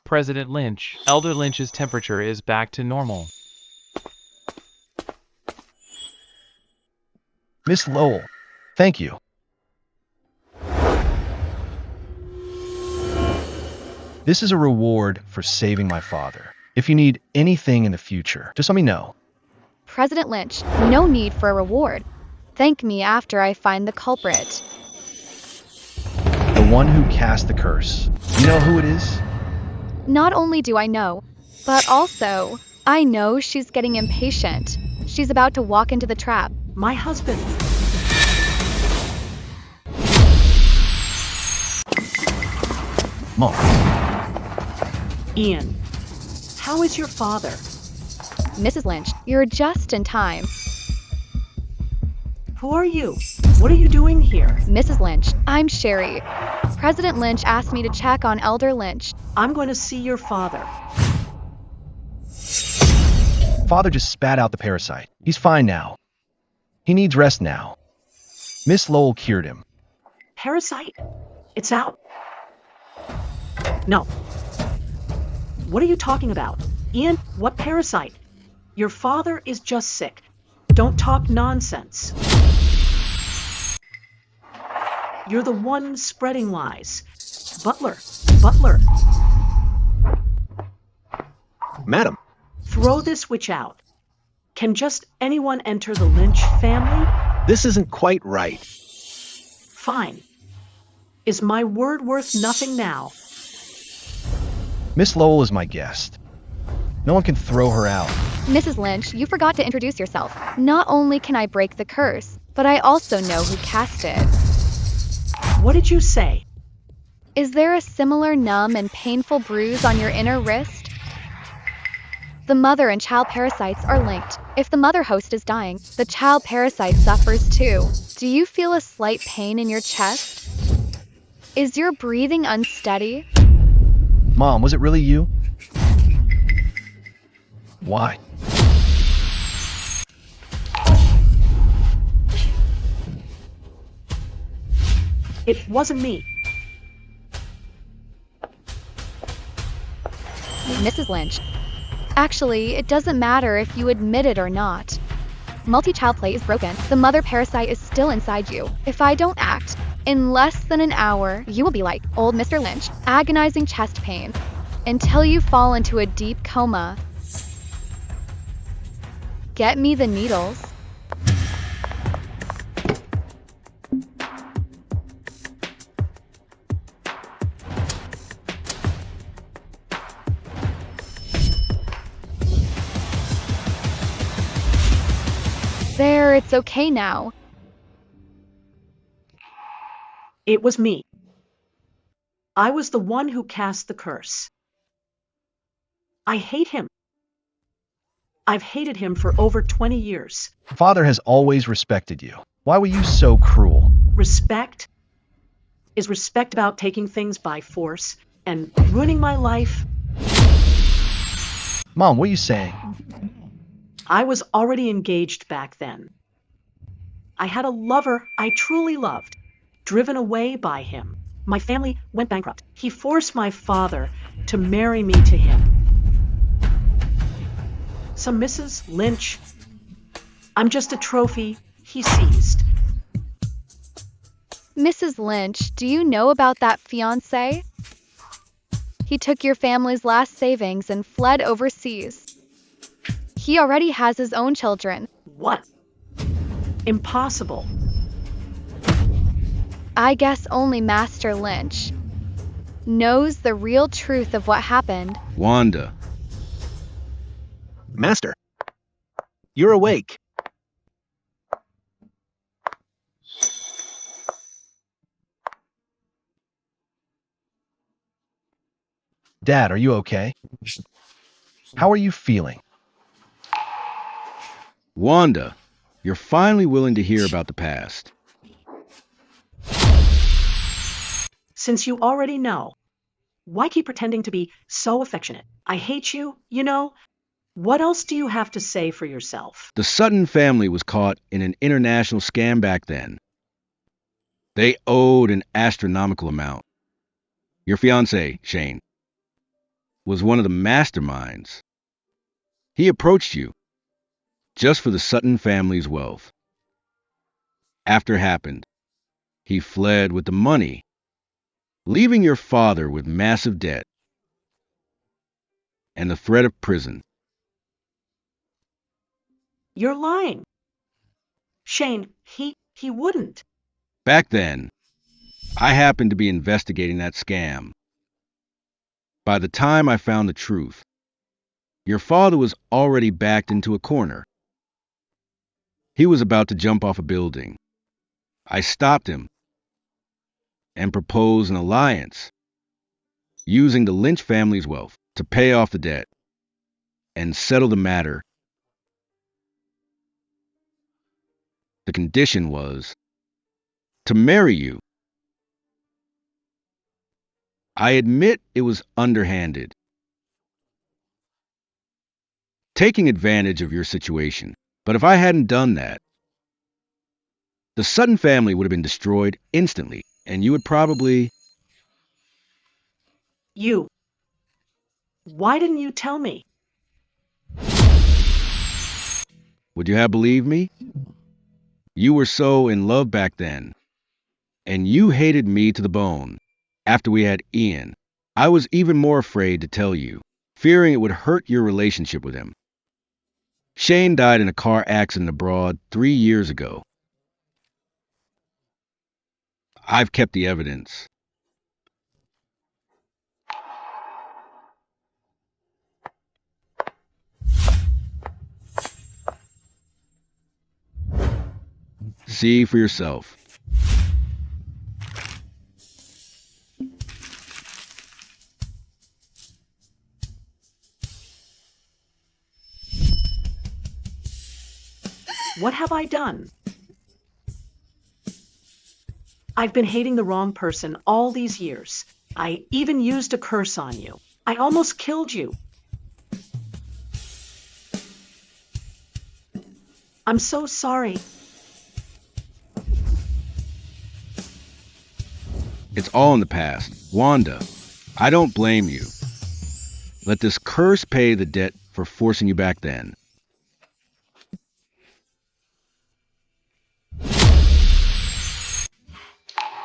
President Lynch. Elder Lynch's temperature is back to normal. Miss Lowell, thank you. This is a reward for saving my father. If you need anything in the future, just let me know. President Lynch, no need for a reward. Thank me after I find the culprit. The one who cast the curse. You know who it is? Not only do I know, but also, I know she's getting impatient. She's about to walk into the trap. My husband. Mom. Ian, how is your father? Mrs. Lynch, you're just in time. Who are you? What are you doing here? Mrs. Lynch, I'm Sherry. President Lynch asked me to check on Elder Lynch. I'm going to see your father. Father just spat out the parasite. He's fine now. He needs rest now. Miss Lowell cured him. Parasite? It's out. No. What are you talking about? Ian, what parasite? Your father is just sick. Don't talk nonsense. You're the one spreading lies. Butler. Butler. Madam, Throw this witch out. Can just anyone enter the Lynch family? this isn't quite right. Fine. Is my word worth nothing now? Miss Lowell is my guest. No one can throw her out. Mrs. Lynch, you forgot to introduce yourself. Not only can I break the curse, but I also know who cast it. What did you say? Is there a similar numb and painful bruise on your inner wrist? The mother and child parasites are linked. If the mother host is dying, the child parasite suffers too. Do you feel a slight pain in your chest? Is your breathing unsteady? Mom, was it really you? Why? It wasn't me. Mrs. Lynch. Actually, it doesn't matter if you admit it or not. Multi-child play is broken. The mother parasite is still inside you. If I don't act, in less than an hour, you will be like old Mr. Lynch, agonizing chest pain, until you fall into a deep coma. Get me the needles. There, it's okay now. It was me. I was the one who cast the curse. I hate him. I've hated him for over 20 years. Father has always respected you. Why were you so cruel? Respect? Is respect about taking things by force and ruining my life? Mom, what are you saying? I was already engaged back then. I had a lover I truly loved, driven away by him. My family went bankrupt. He forced my father to marry me to him. So Mrs. Lynch, I'm just a trophy he seized. Mrs. Lynch, do you know about that fiancé? He took your family's last savings and fled overseas. He already has his own children. What? Impossible. I guess only Master Lynch knows the real truth of what happened. Wanda. Master, you're awake. Dad, are you okay? How are you feeling? Wanda, you're finally willing to hear about the past. Since you already know, why keep pretending to be so affectionate? I hate you, you know? What else do you have to say for yourself? The Sutton family was caught in an international scam back then. They owed an astronomical amount. Your fiancé, Shane, was one of the masterminds. He approached you just for the Sutton family's wealth. After it happened, he fled with the money, leaving your father with massive debt and the threat of prison. You're lying. Shane, he wouldn't. Back then, I happened to be investigating that scam. By the time I found the truth, your father was already backed into a corner. He was about to jump off a building. I stopped him and proposed an alliance, using the Lynch family's wealth to pay off the debt and settle the matter. The condition was to marry you. I admit it was underhanded, taking advantage of your situation. But if I hadn't done that, The Sutton family would have been destroyed instantly, and you would probably... You. Why didn't you tell me? Would you have believed me? You were so in love back then. And you hated me to the bone. After we had Ian, I was even more afraid to tell you, fearing it would hurt your relationship with him. Shane died in a car accident abroad 3 years ago. I've kept the evidence. See for yourself. What have I done? I've been hating the wrong person all these years. I even used a curse on you. I almost killed you. I'm so sorry. It's all in the past. Wanda, I don't blame you. Let this curse pay the debt for forcing you back then.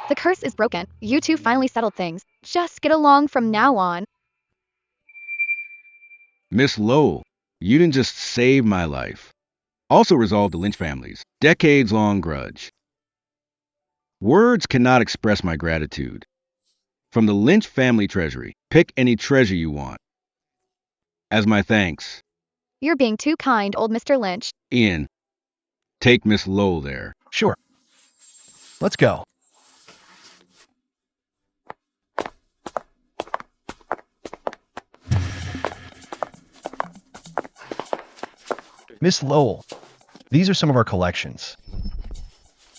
The curse is broken. You two finally settled things. Just get along from now on. Miss Lowell, you didn't just save my life. Also resolved the Lynch family's decades-long grudge. Words cannot express my gratitude. From the Lynch family treasury, pick any treasure you want. As my thanks, You're being too kind, old Mr. Lynch. Ian, take Miss Lowell there. Sure. Let's go. Miss Lowell, these are some of our collections.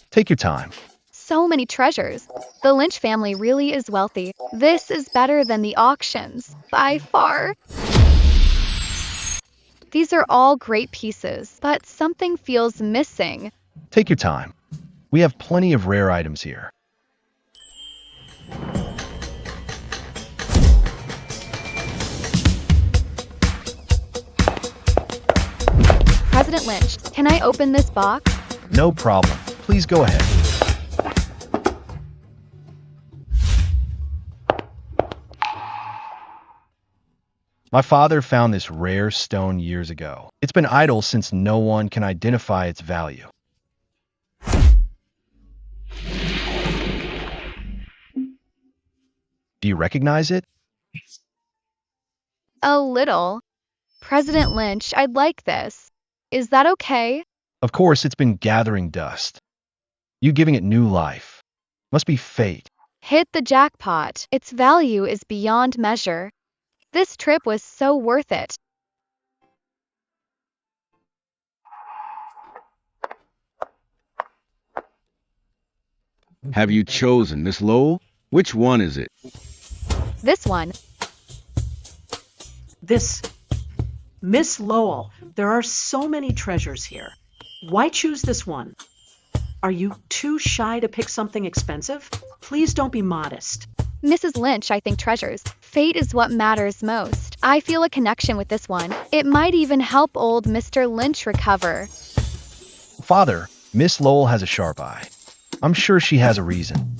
Take your time. So many treasures. The Lynch family really is wealthy. This is better than the auctions, by far. These are all great pieces, but something feels missing. Take your time. We have plenty of rare items here. President Lynch, can I open this box? No problem. Please go ahead. My father found this rare stone years ago. It's been idle since no one can identify its value. Do you recognize it? A little. President Lynch, I'd like this. Is that okay? Of course, it's been gathering dust. You giving it new life. Must be fate. Hit the jackpot. Its value is beyond measure. This trip was so worth it. Have you chosen, Miss Lowell? Which one is it? This one. This. Miss Lowell, there are so many treasures here. Why choose this one? Are you too shy to pick something expensive? Please don't be modest. Mrs. Lynch, I think treasures. Fate is what matters most. I feel a connection with this one. It might even help old Mr. Lynch recover. Father, Miss Lowell has a sharp eye. I'm sure she has a reason.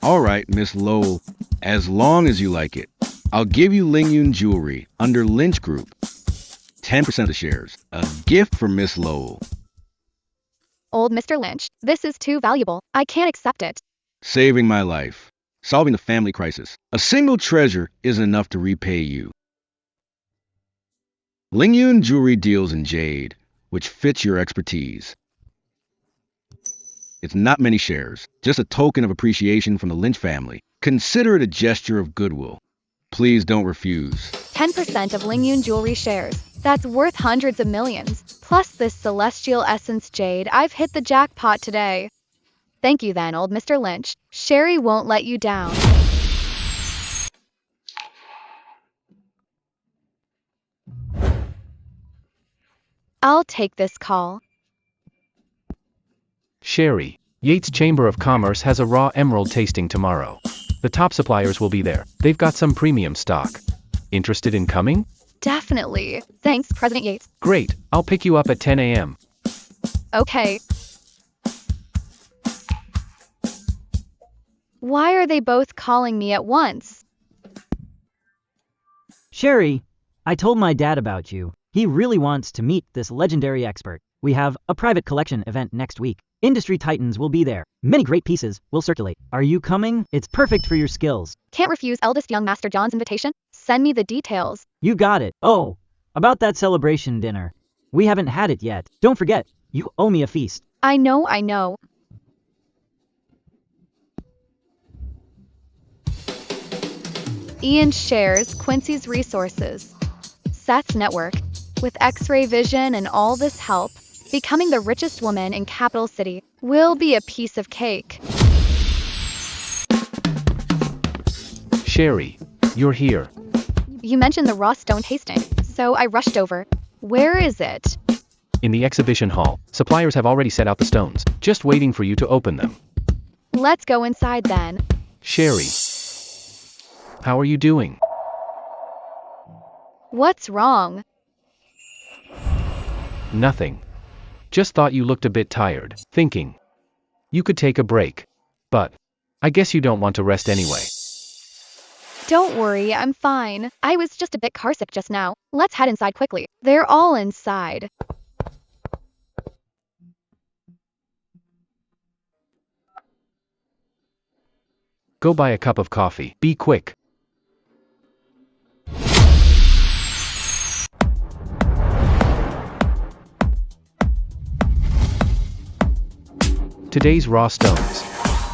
All right, Miss Lowell, as long as you like it. I'll give you Ling Yun jewelry under Lynch Group. 10% of the shares. A gift for Miss Lowell. Old Mr. Lynch, this is too valuable. I can't accept it. Saving my life. Solving the family crisis. A single treasure isn't enough to repay you. Ling Yun jewelry deals in jade, which fits your expertise. It's not many shares, just a token of appreciation from the Lynch family. Consider it a gesture of goodwill. Please don't refuse. 10% of Ling Yun jewelry shares. That's worth hundreds of millions. Plus this celestial essence jade. I've hit the jackpot today. Thank you then, old Mr. Lynch. Sherry won't let you down. I'll take this call. Sherry, Yates Chamber of Commerce has a raw emerald tasting tomorrow. The top suppliers will be there. They've got some premium stock. Interested in coming? Definitely. Thanks, President Yates. Great, I'll pick you up at 10 a.m. Okay. Why are they both calling me at once? Sherry, I told my dad about you. He really wants to meet this legendary expert. We have a private collection event next week. Industry titans will be there. Many great pieces will circulate. Are you coming? It's perfect for your skills. Can't refuse eldest young Master John's invitation. Send me the details. You got it. Oh, about that celebration dinner. We haven't had it yet. Don't forget, you owe me a feast. I know. Ian shares Quincy's resources. Seth's network. With X-ray vision and all this help, becoming the richest woman in Capital City will be a piece of cake. Sherry, you're here. You mentioned the raw stone tasting, so I rushed over. Where is it? In the exhibition hall, suppliers have already set out the stones, just waiting for you to open them. Let's go inside then. Sherry, how are you doing? What's wrong? Nothing. Just thought you looked a bit tired, thinking you could take a break. But I guess you don't want to rest anyway. Don't worry, I'm fine. I was just a bit carsick just now. Let's head inside quickly. They're all inside. Go buy a cup of coffee. Be quick. Today's raw stones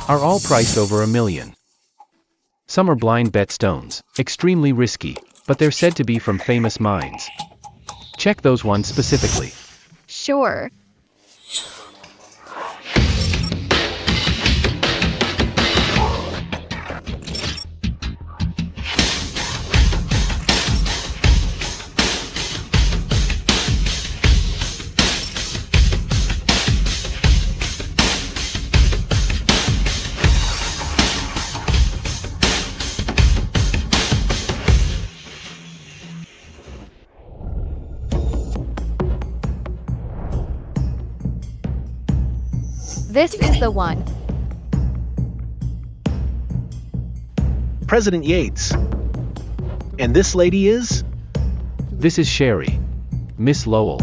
are all priced over $1 million. Some are blind bet stones, extremely risky, but they're said to be from famous mines. Check those ones specifically. Sure. This is the one. President Yates. And this lady is? This is Sherry. Miss Lowell.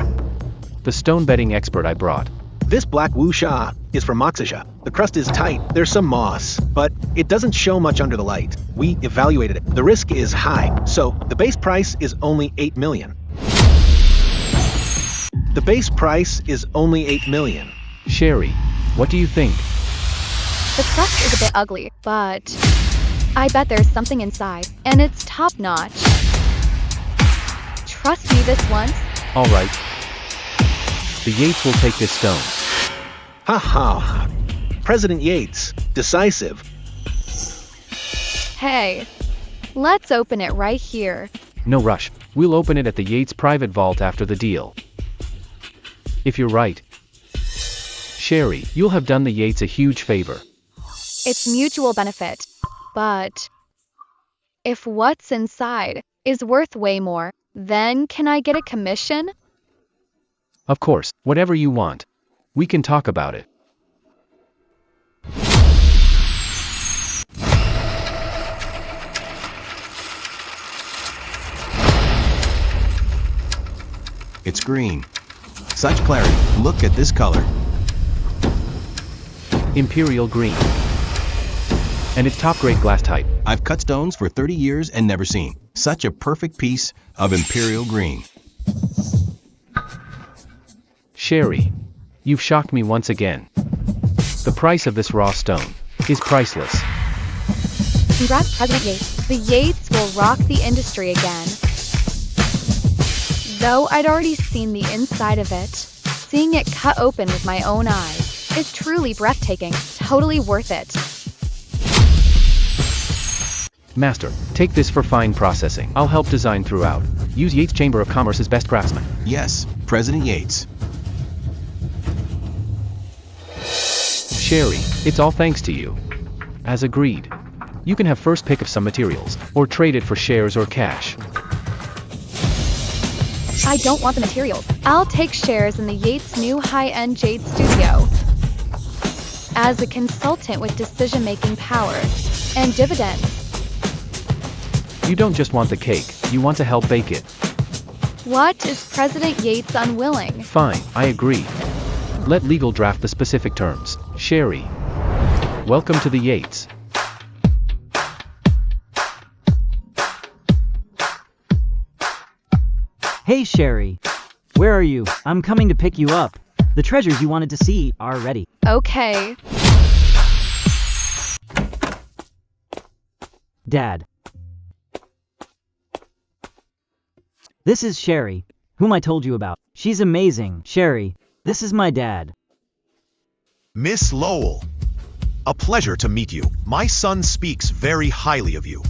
The stone betting expert I brought. This black wuxia is from Moxisha. The crust is tight, there's some moss, but it doesn't show much under the light. We evaluated it. The risk is high, so the base price is only $8 million. The base price is only $8 million. Sherry, what do you think? The crust is a bit ugly, but I bet there's something inside, and it's top-notch. Trust me this once. All right. The Yates will take this stone. Ha ha. President Yates, decisive. Hey, let's open it right here. No rush. We'll open it at the Yates private vault after the deal. If you're right, Sherry, you'll have done the Yates a huge favor. It's mutual benefit, but if what's inside is worth way more, then can I get a commission? Of course, whatever you want. We can talk about it. It's green. Such clarity. Look at this color. Imperial green. And it's top-grade glass type. I've cut stones for 30 years and never seen such a perfect piece of imperial green. Sherry, you've shocked me once again. The price of this raw stone is priceless. Congrats, President Yates. The Yates will rock the industry again. Though I'd already seen the inside of it, seeing it cut open with my own eyes is truly breathtaking, totally worth it. Master, take this for fine processing. I'll help design throughout. Use Yates Chamber of Commerce's best craftsmen. Yes, President Yates. Sherry, it's all thanks to you. As agreed. You can have first pick of some materials, or trade it for shares or cash. I don't want the materials. I'll take shares in the Yates' new high-end Jade studio. As a consultant with decision-making power and dividends. You don't just want the cake, you want to help bake it. What is President Yates unwilling? Fine, I agree. Let legal draft the specific terms. Sherry. Welcome to the Yates. Hey, Sherry. Where are you? I'm coming to pick you up. The treasures you wanted to see are ready. Okay. Dad. This is Sherry, whom I told you about. She's amazing. Sherry, this is my dad. Miss Lowell, a pleasure to meet you. My son speaks very highly of you.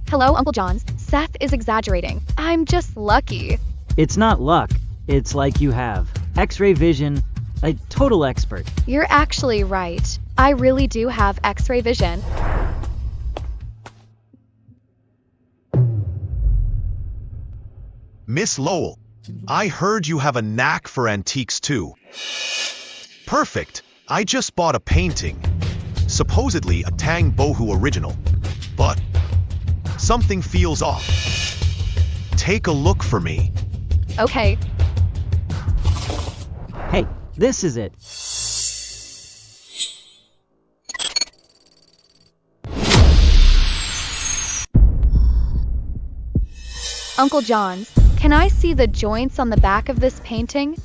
Hello, Uncle Johns. Seth is exaggerating. I'm just lucky. It's not luck. It's like you have X-ray vision, a total expert. You're actually right. I really do have X-ray vision. Miss Lowell, I heard you have a knack for antiques too. Perfect. I just bought a painting. Supposedly a Tang Bohu original. But something feels off. Take a look for me. Okay. Hey, this is it. Uncle Johns, can I see the joints on the back of this painting?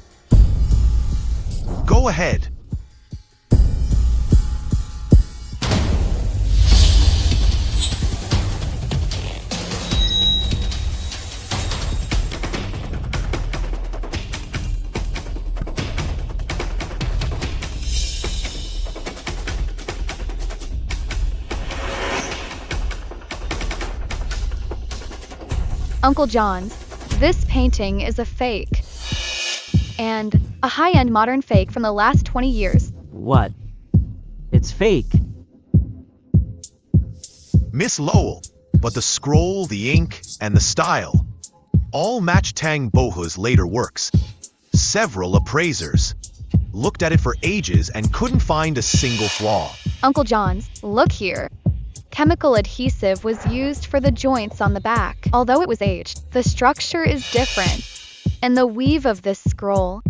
Go ahead. Uncle Johns, this painting is a fake. And a high-end modern fake from the last 20 years. What? It's fake. Miss Lowell, but the scroll, the ink, and the style all match Tang Bohu's later works. Several appraisers looked at it for ages and couldn't find a single flaw. Uncle Johns, look here. Chemical adhesive was used for the joints on the back. Although it was aged, the structure is different. And the weave of this scroll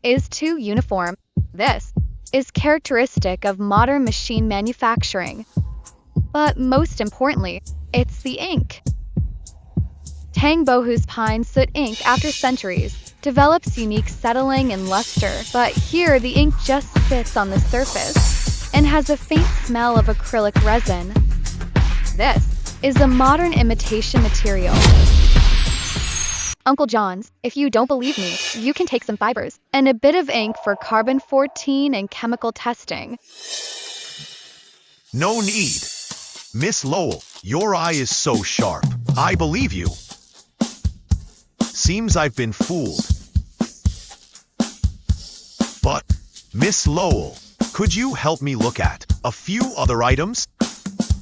is too uniform. This is characteristic of modern machine manufacturing. But most importantly, it's the ink. Tang Bohu's pine soot ink, after centuries, develops unique settling and luster. But here the ink just sits on the surface and has a faint smell of acrylic resin. This is a modern imitation material. Uncle Johns, if you don't believe me, you can take some fibers and a bit of ink for carbon-14 and chemical testing. No need. Miss Lowell, your eye is so sharp. I believe you. Seems I've been fooled. But, Miss Lowell, could you help me look at a few other items?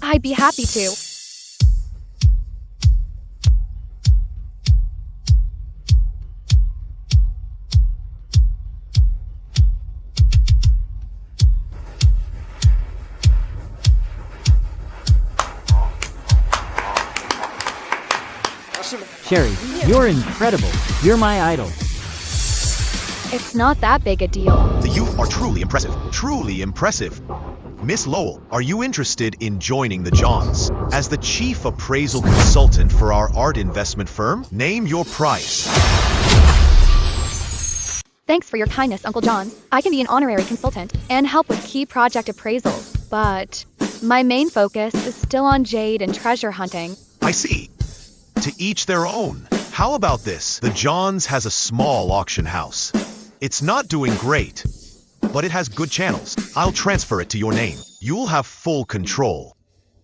I'd be happy to. Sherry, you're incredible. You're my idol. It's not that big a deal. The youth are truly impressive. Truly impressive. Miss Lowell, are you interested in joining the Johns as the chief appraisal consultant for our art investment firm? Name your price. Thanks for your kindness, Uncle Johns. I can be an honorary consultant and help with key project appraisals, but my main focus is still on jade and treasure hunting. I see. To each their own. How about this? The Johns has a small auction house. It's not doing great, but it has good channels. I'll transfer it to your name. You'll have full control.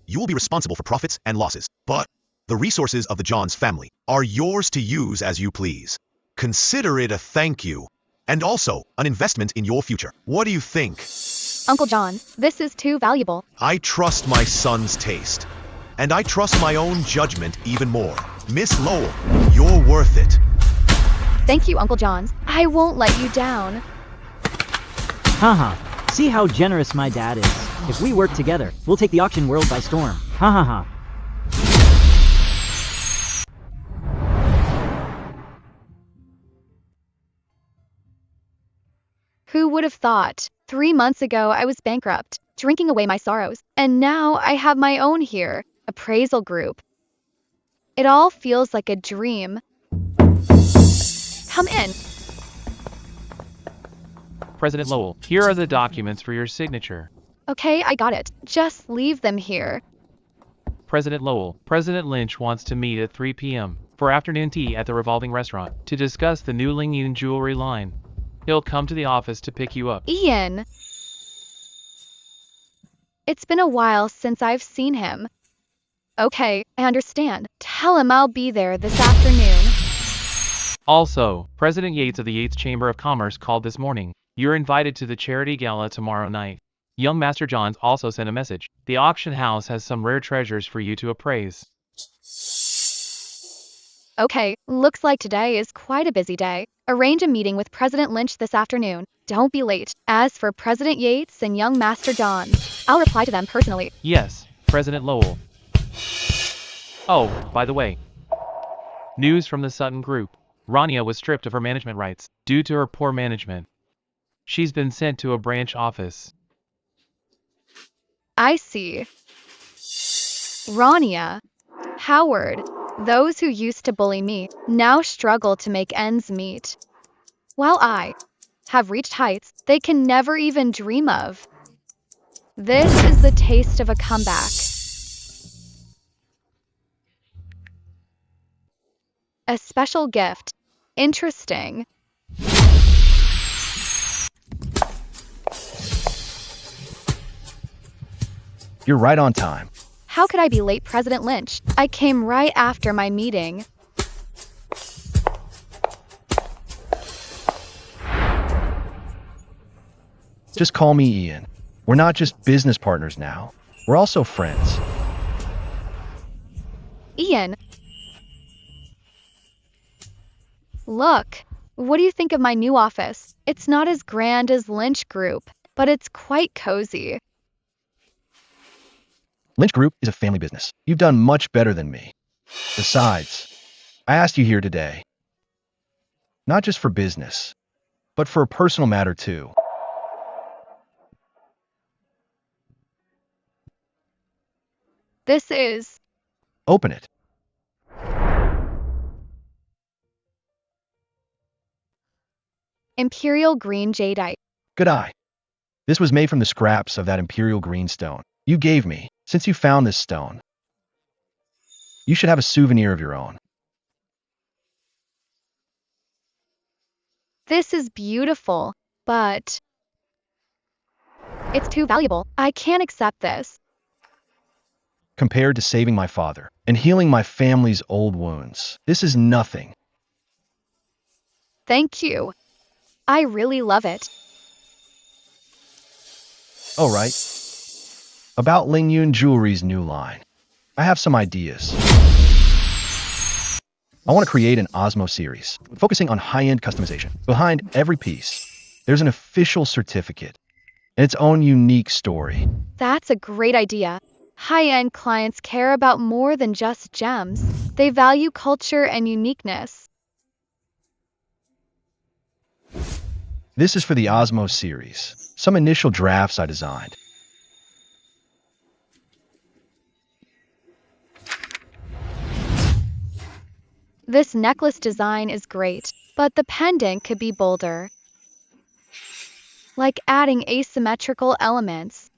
You will be responsible for profits and losses, but the resources of the Johns family are yours to use as you please. Consider it a thank you, and also an investment in your future. What do you think? Uncle John, this is too valuable. I trust my son's taste. And I trust my own judgment even more. Miss Lowell, you're worth it. Thank you, Uncle John. I won't let you down. Haha. See how generous my dad is. If we work together, we'll take the auction world by storm. Ha ha ha. Who would have thought? 3 months ago, I was bankrupt, drinking away my sorrows. And now I have my own here, appraisal group. It all feels like a dream. Come in. President Lowell, here are the documents for your signature. Okay, I got it. Just leave them here. President Lowell, President Lynch wants to meet at 3 p.m. for afternoon tea at the Revolving Restaurant to discuss the new Ling jewelry line. He'll come to the office to pick you up. Ian. It's been a while since I've seen him. Okay, I understand. Tell him I'll be there this afternoon. Also, President Yates of the Yates Chamber of Commerce called this morning. You're invited to the charity gala tomorrow night. Young Master Johns also sent a message. The auction house has some rare treasures for you to appraise. Okay, looks like today is quite a busy day. Arrange a meeting with President Lynch this afternoon. Don't be late. As for President Yates and young Master Johns, I'll reply to them personally. Yes, President Lowell. Oh, by the way. News from the Sutton Group. Rania was stripped of her management rights due to her poor management. She's been sent to a branch office. I see. Rania. Howard. Those who used to bully me now struggle to make ends meet. While I have reached heights they can never even dream of. This is the taste of a comeback. A special gift. Interesting. You're right on time. How could I be late, President Lynch? I came right after my meeting. Just call me Ian. We're not just business partners now. We're also friends. Ian. Look, what do you think of my new office? It's not as grand as Lynch Group, but it's quite cozy. Lynch Group is a family business. You've done much better than me. Besides, I asked you here today, not just for business, but for a personal matter too. This is... Open it. Imperial Green Jadeite. Good eye. This was made from the scraps of that Imperial Green stone you gave me. Since you found this stone, you should have a souvenir of your own. This is beautiful, but it's too valuable. I can't accept this. Compared to saving my father and healing my family's old wounds, this is nothing. Thank you. I really love it. Oh, right. About Ling Yun Jewelry's new line. I have some ideas. I want to create an Osmo series, focusing on high-end customization. Behind every piece, there's an official certificate and its own unique story. That's a great idea. High-end clients care about more than just gems. They value culture and uniqueness. This is for the Osmo series. Some initial drafts I designed. This necklace design is great, but the pendant could be bolder. Like adding asymmetrical elements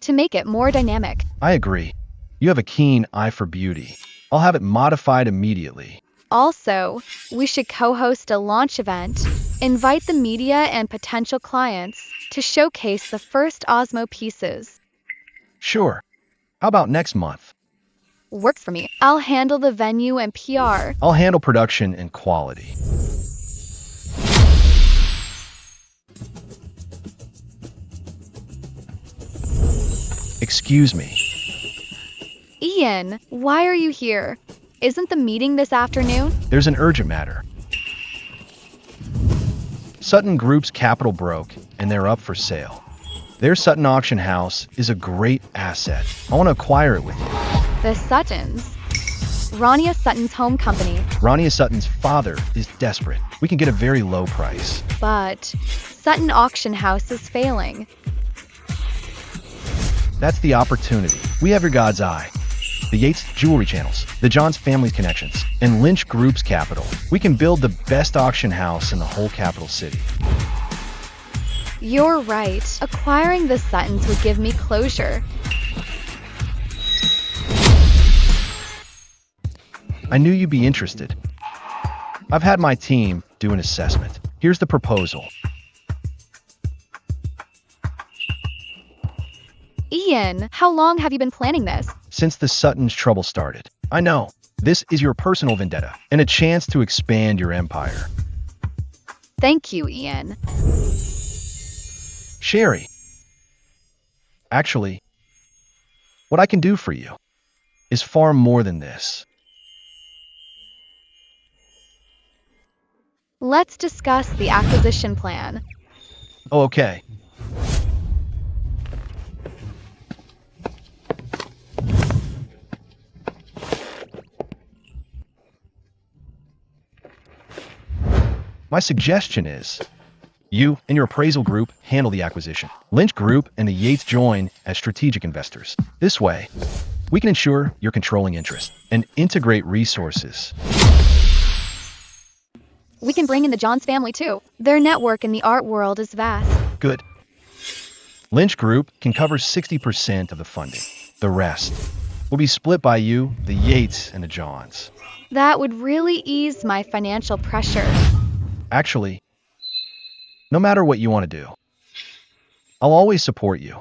to make it more dynamic. I agree. You have a keen eye for beauty. I'll have it modified immediately. Also, we should co-host a launch event. Invite the media and potential clients to showcase the first Osmo pieces. Sure. How about next month? Works for me. I'll handle the venue and PR. I'll handle production and quality. Excuse me. Ian, why are you here? Isn't the meeting this afternoon? There's an urgent matter. Sutton Group's capital broke, and they're up for sale. Their Sutton auction house is a great asset. I want to acquire it with you. The Suttons. Rania Sutton's home company. Rania Sutton's father is desperate. We can get a very low price. But Sutton auction house is failing. That's the opportunity. We have your God's eye. The Yates jewelry channels, the Johns family's connections, and Lynch Group's capital. We can build the best auction house in the whole capital city. You're right. Acquiring the Suttons would give me closure. I knew you'd be interested. I've had my team do an assessment. Here's the proposal. Ian, how long have you been planning this? Since the Suttons' trouble started. I know. This is your personal vendetta and a chance to expand your empire. Thank you, Ian. Sherry. Actually, what I can do for you is far more than this. Let's discuss the acquisition plan. Oh, okay. My suggestion is you and your appraisal group handle the acquisition. Lynch Group and the Yates join as strategic investors. This way, we can ensure your controlling interest and integrate resources. We can bring in the Johns family too. Their network in the art world is vast. Good. Lynch Group can cover 60% of the funding. The rest will be split by you, the Yates, and the Johns. That would really ease my financial pressure. Actually, no matter what you want to do, I'll always support you.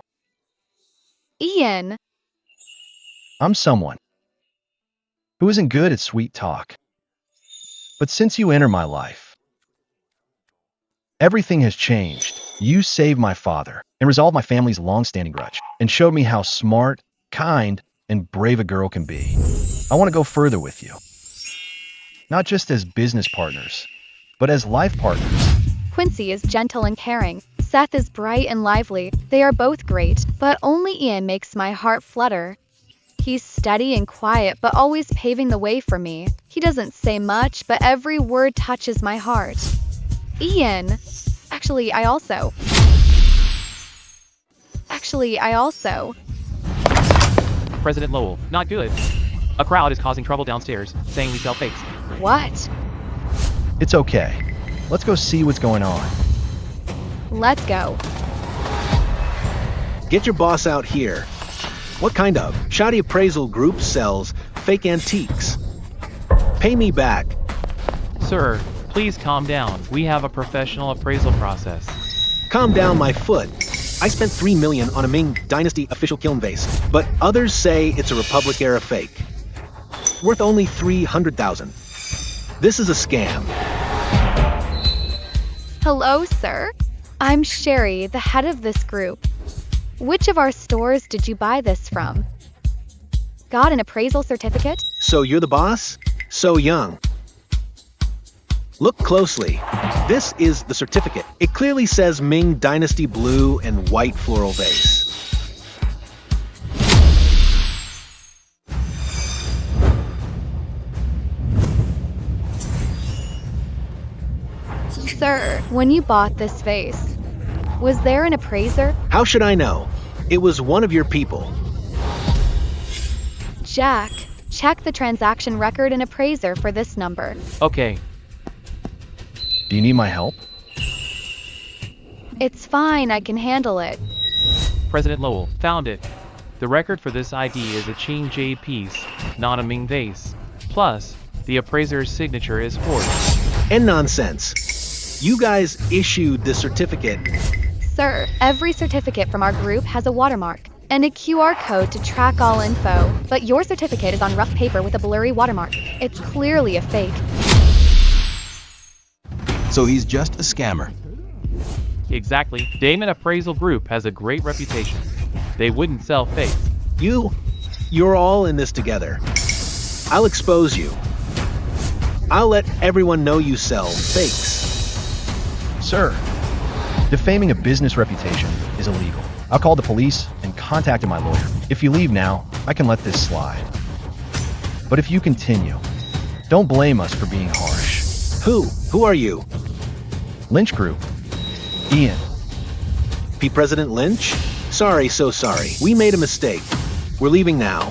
Ian. I'm someone who isn't good at sweet talk. But since you entered my life, everything has changed. You saved my father and resolved my family's long-standing grudge and showed me how smart, kind, and brave a girl can be. I want to go further with you. Not just as business partners, but as life partners. Quincy is gentle and caring. Seth is bright and lively. They are both great, but only Ian makes my heart flutter. He's steady and quiet, but always paving the way for me. He doesn't say much, but every word touches my heart. Ian. Actually, I also. President Lowell, not good. A crowd is causing trouble downstairs, saying we sell fakes. What? It's okay. Let's go see what's going on. Let's go. Get your boss out here. What kind of? Shoddy Appraisal Group sells fake antiques. Pay me back. Sir, please calm down. We have a professional appraisal process. Calm down my foot. I spent $3 million on a Ming Dynasty official kiln vase, but others say it's a Republic-era fake. Worth only $300,000. This is a scam. Hello, sir. I'm Sherry, the head of this group. Which of our stores did you buy this from? Got an appraisal certificate? So you're the boss? So young. Look closely. This is the certificate. It clearly says Ming Dynasty blue and white floral vase. Sir, when you bought this vase, was there an appraiser? How should I know? It was one of your people. Jack, check the transaction record and appraiser for this number. Okay. Do you need my help? It's fine, I can handle it. President Lowell, found it. The record for this ID is a Qing J piece, not a Ming vase. Plus, the appraiser's signature is forged. And nonsense. You guys issued the certificate. Sir, every certificate from our group has a watermark and a QR code to track all info, but your certificate is on rough paper with a blurry watermark. It's clearly a fake. So he's just a scammer. Exactly. Damon Appraisal Group has a great reputation. They wouldn't sell fakes. You're all in this together. I'll expose you. I'll let everyone know you sell fakes. Sir, defaming a business reputation is illegal. I'll call the police and contact my lawyer. If you leave now, I can let this slide. But if you continue, don't blame us for being harsh. Who are you? Lynch Group. Ian. Be President Lynch? Sorry, so sorry. We made a mistake. We're leaving now.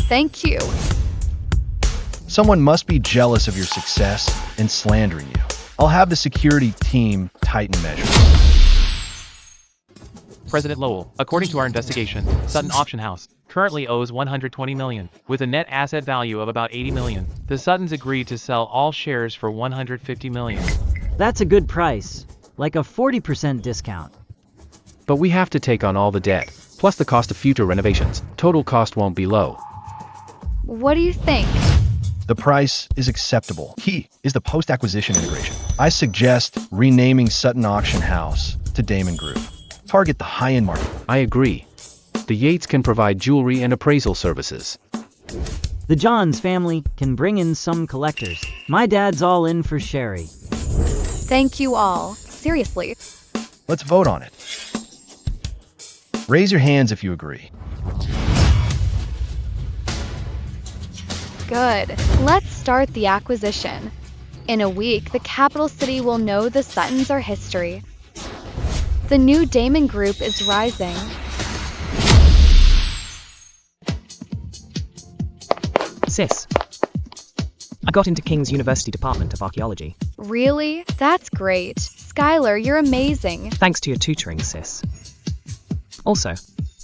Thank you. Someone must be jealous of your success and slandering you. I'll have the security team tighten measures. President Lowell, according to our investigation, Sutton Auction House currently owes $120 million, with a net asset value of about $80 million. The Suttons agreed to sell all shares for $150 million. That's a good price, like a 40% discount. But we have to take on all the debt, plus the cost of future renovations. Total cost won't be low. What do you think? The price is acceptable. Key is the post-acquisition integration. I suggest renaming Sutton Auction House to Damon Group. Target the high-end market. I agree. The Yates can provide jewelry and appraisal services. The Johns family can bring in some collectors. My dad's all in for Sherry. Thank you all. Seriously. Let's vote on it. Raise your hands if you agree. Good. Let's start the acquisition. In a week, the capital city will know the Suttons are history. The new Damon Group is rising. Sis, I got into King's University Department of Archaeology. Really? That's great. Skylar, you're amazing. Thanks to your tutoring, sis. Also,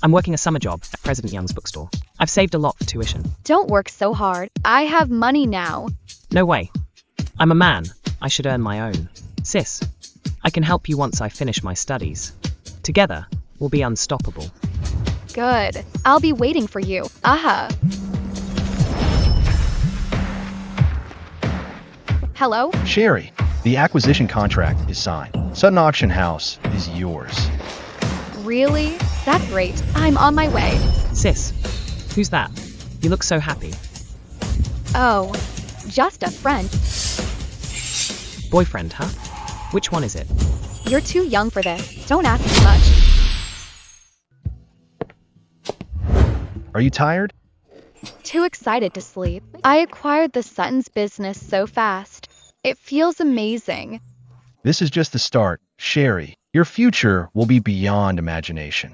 I'm working a summer job at President Young's bookstore. I've saved a lot for tuition. Don't work so hard. I have money now. No way. I'm a man. I should earn my own. Sis, I can help you once I finish my studies. Together, we'll be unstoppable. Good. I'll be waiting for you. Aha. Hello? Sherry, the acquisition contract is signed. Sutton Auction House is yours. Really? That's great. I'm on my way. Sis, who's that? You look so happy. Oh, just a friend. Boyfriend, huh? Which one is it? You're too young for this. Don't ask too much. Are you tired? Too excited to sleep. I acquired the Suttons business so fast. It feels amazing. This is just the start. Sherry, your future will be beyond imagination.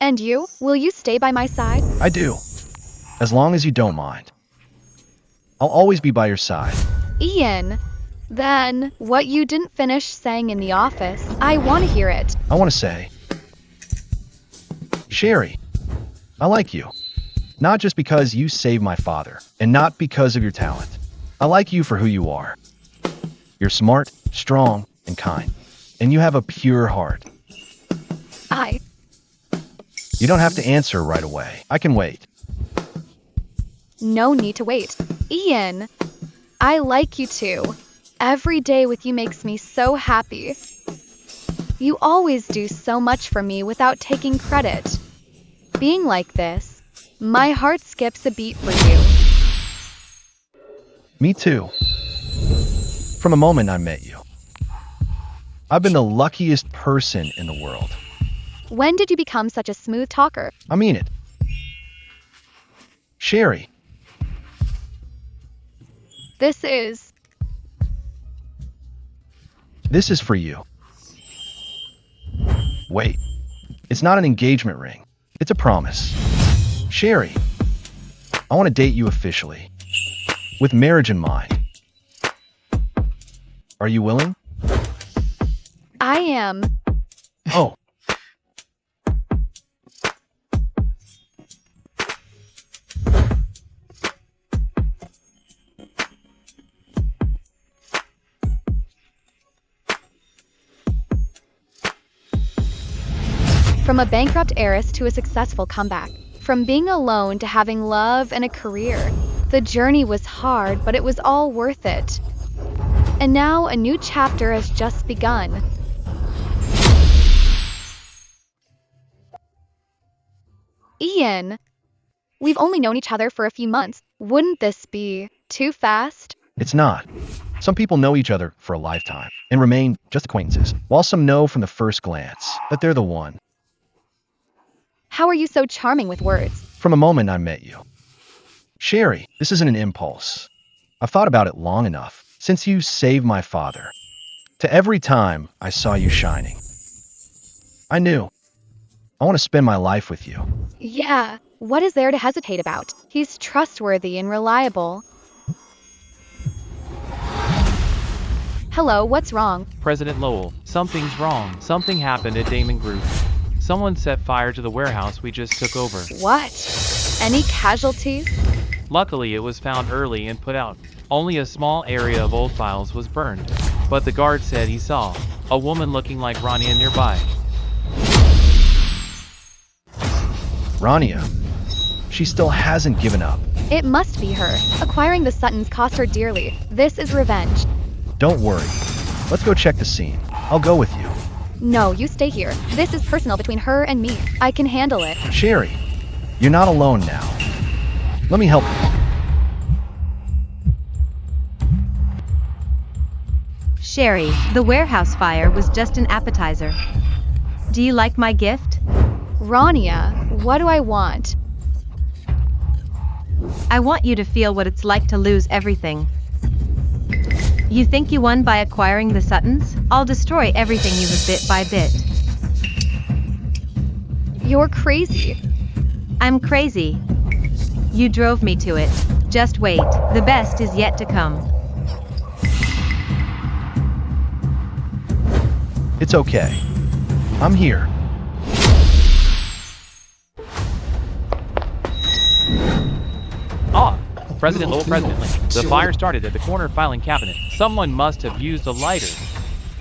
And you? Will you stay by my side? I do. As long as you don't mind. I'll always be by your side. Ian, then what you didn't finish saying in the office, I want to hear it. I want to say, Sherry, I like you. Not just because you saved my father, and not because of your talent. I like you for who you are. You're smart, strong, and kind. And you have a pure heart. You don't have to answer right away. I can wait. No need to wait. Ian, I like you too. Every day with you makes me so happy. You always do so much for me without taking credit. Being like this, my heart skips a beat for you. Me too. From the moment I met you. I've been the luckiest person in the world. When did you become such a smooth talker? I mean it. Sherry. This is for you. Wait. It's not an engagement ring. It's a promise. Sherry, I want to date you officially. With marriage in mind. Are you willing? I am. Oh. From a bankrupt heiress to a successful comeback. From being alone to having love and a career. The journey was hard, but it was all worth it. And now a new chapter has just begun. Ian, we've only known each other for a few months. Wouldn't this be too fast? It's not. Some people know each other for a lifetime and remain just acquaintances, while some know from the first glance that they're the one. How are you so charming with words? From the moment I met you. Sherry, this isn't an impulse. I've thought about it long enough, since you saved my father. To every time I saw you shining. I knew. I want to spend my life with you. Yeah, what is there to hesitate about? He's trustworthy and reliable. Hello, what's wrong? President Lowell, something's wrong. Something happened at Damon Group. Someone set fire to the warehouse we just took over. What? Any casualties? Luckily, it was found early and put out. Only a small area of old files was burned. But the guard said he saw a woman looking like Rania nearby. Rania. She still hasn't given up. It must be her. Acquiring the Suttons cost her dearly. This is revenge. Don't worry. Let's go check the scene. I'll go with you. No, you stay here. This is personal between her and me. I can handle it. Sherry, you're not alone now. Let me help you. Sherry, the warehouse fire was just an appetizer. Do you like my gift? Rania, what do I want? I want you to feel what it's like to lose everything. You think you won by acquiring the Suttons? I'll destroy everything you have bit by bit. You're crazy. I'm crazy. You drove me to it. Just wait, the best is yet to come. It's okay. I'm here. Ah! President Lowell, President Lynch. The fire started at the corner filing cabinet. Someone must have used a lighter.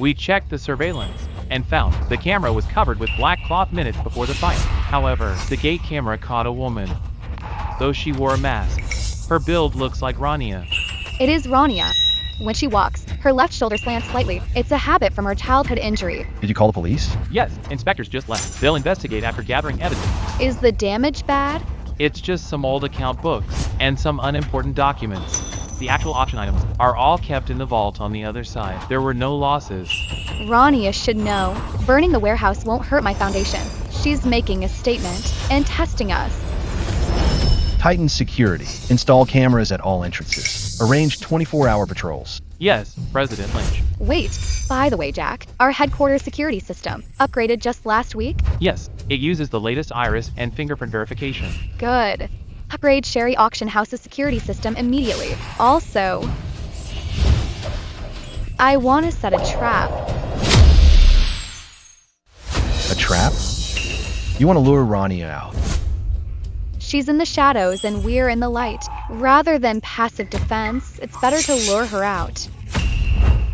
We checked the surveillance and found the camera was covered with black cloth minutes before the fire. However, the gate camera caught a woman. Though she wore a mask, her build looks like Rania. It is Rania. When she walks, her left shoulder slants slightly. It's a habit from her childhood injury. Did you call the police? Yes, inspectors just left. They'll investigate after gathering evidence. Is the damage bad? It's just some old account books and some unimportant documents. The actual auction items are all kept in the vault on the other side. There were no losses. Rania should know. Burning the warehouse won't hurt my foundation. She's making a statement and testing us. Tighten security. Install cameras at all entrances. Arrange 24-hour patrols. Yes, President Lynch. Wait, by the way, Jack, our headquarters security system, upgraded just last week? Yes, it uses the latest iris and fingerprint verification. Good. Upgrade Sherry Auction House's security system immediately. Also, I want to set a trap. A trap? You want to lure Rania out. She's in the shadows and we're in the light. Rather than passive defense, it's better to lure her out.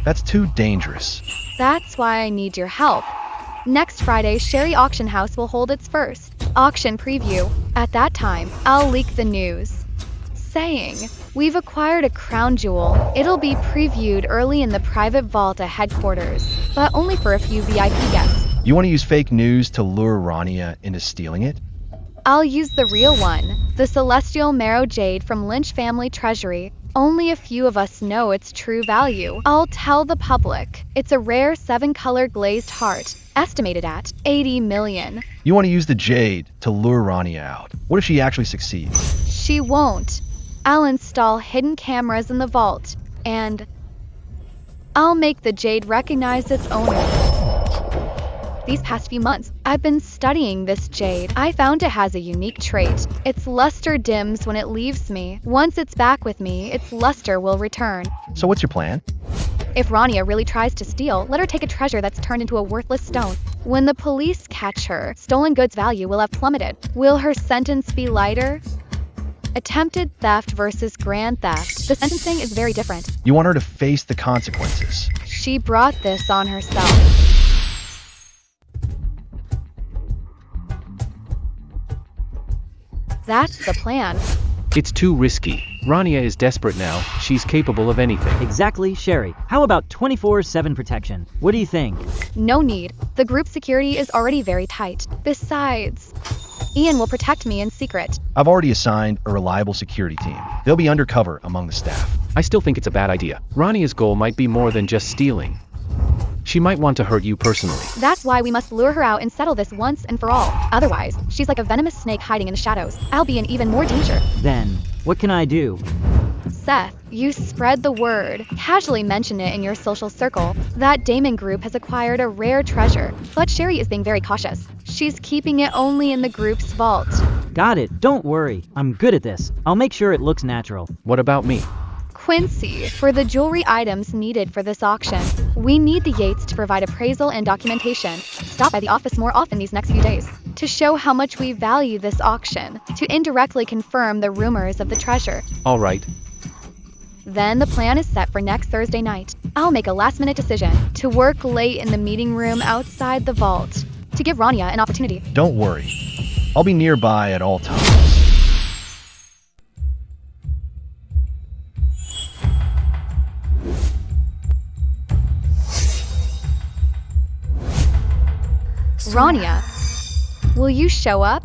That's too dangerous. That's why I need your help. Next Friday, Sherry Auction House will hold its first auction preview. At that time, I'll leak the news, saying, we've acquired a crown jewel. It'll be previewed early in the private vault at headquarters, but only for a few VIP guests. You want to use fake news to lure Rania into stealing it? I'll use the real one, the celestial marrow jade from Lynch family treasury. Only a few of us know its true value. I'll tell the public. It's a rare 7-color glazed heart, estimated at 80 million. You want to use the jade to lure Rania out. What if she actually succeeds? She won't. I'll install hidden cameras in the vault, and I'll make the jade recognize its owner. These past few months, I've been studying this jade. I found it has a unique trait. Its luster dims when it leaves me. Once it's back with me, its luster will return. So what's your plan? If Rania really tries to steal, let her take a treasure that's turned into a worthless stone. When the police catch her, stolen goods value will have plummeted. Will her sentence be lighter? Attempted theft versus grand theft. The sentencing is very different. You want her to face the consequences. She brought this on herself. That's the plan. It's too risky. Rania is desperate now, she's capable of anything. Exactly, Sherry. How about 24/7 protection? What do you think? No need. The group security is already very tight. Besides, Ian will protect me in secret. I've already assigned a reliable security team. They'll be undercover among the staff. I still think it's a bad idea. Rania's goal might be more than just stealing. She might want to hurt you personally. That's why we must lure her out and settle this once and for all. Otherwise, she's like a venomous snake hiding in the shadows. I'll be in even more danger. Then, what can I do? Seth, you spread the word. Casually mention it in your social circle. That Damon group has acquired a rare treasure, but Sherry is being very cautious. She's keeping it only in the group's vault. Got it. Don't worry. I'm good at this. I'll make sure it looks natural. What about me? Quincy, for the jewelry items needed for this auction, we need the Yates to provide appraisal and documentation. Stop by the office more often these next few days to show how much we value this auction, to indirectly confirm the rumors of the treasure. All right. Then the plan is set for next Thursday night. I'll make a last-minute decision to work late in the meeting room outside the vault to give Rania an opportunity. Don't worry. I'll be nearby at all times. Rania, will you show up?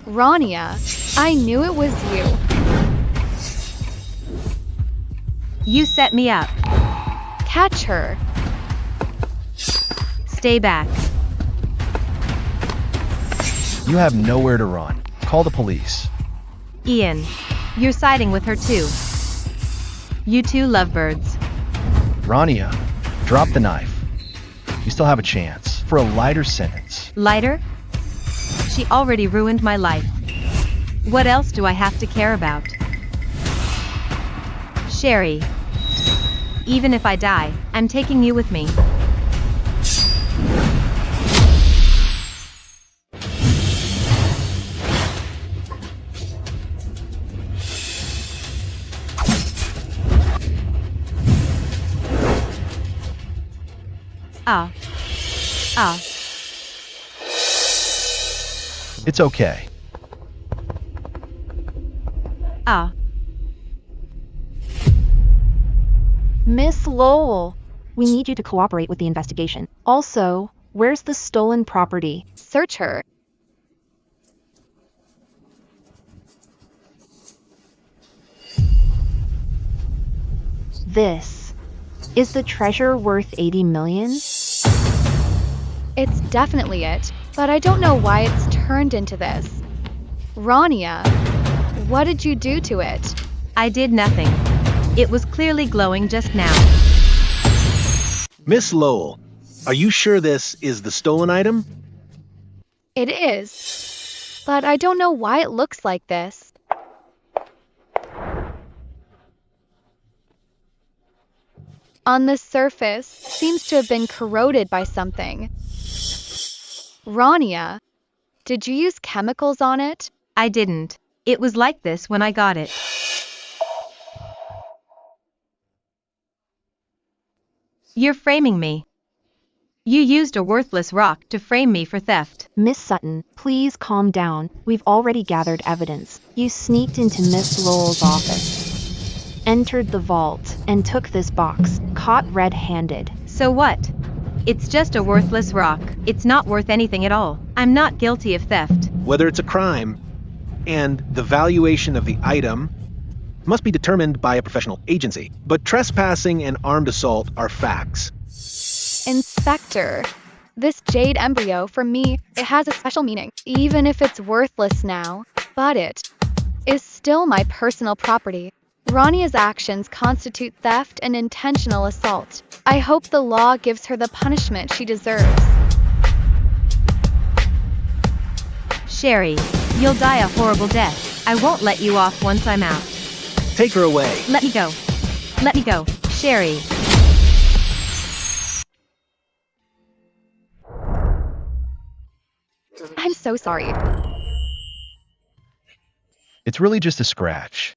Rania, I knew it was you. You set me up. Catch her. Stay back. You have nowhere to run. Call the police. Ian, you're siding with her too. You two lovebirds. Rania, drop the knife. You still have a chance for a lighter sentence. Lighter? She already ruined my life. What else do I have to care about? Sherry, even if I die, I'm taking you with me. Ah. Ah. It's okay. Ah. Miss Lowell, we need you to cooperate with the investigation. Also, where's the stolen property? Search her. This. Is the treasure worth 80 million? It's definitely it, but I don't know why it's turned into this. Rania, what did you do to it? I did nothing. It was clearly glowing just now. Miss Lowell, are you sure this is the stolen item? It is, but I don't know why it looks like this. On the surface, seems to have been corroded by something. Rania, did you use chemicals on it? I didn't. It was like this when I got it. You're framing me. You used a worthless rock to frame me for theft. Miss Sutton, please calm down. We've already gathered evidence. You sneaked into Miss Lowell's office, entered the vault, and took this box, caught red-handed. So what? It's just a worthless rock. It's not worth anything at all. I'm not guilty of theft. Whether it's a crime, and the valuation of the item, must be determined by a professional agency, but trespassing and armed assault are facts. Inspector, this jade embryo, for me, it has a special meaning. Even if it's worthless now, but it is still my personal property. Rania's actions constitute theft and intentional assault. I hope the law gives her the punishment she deserves. Sherry, you'll die a horrible death. I won't let you off once I'm out. Take her away. Let me go. Let me go. Sherry. I'm so sorry. It's really just a scratch.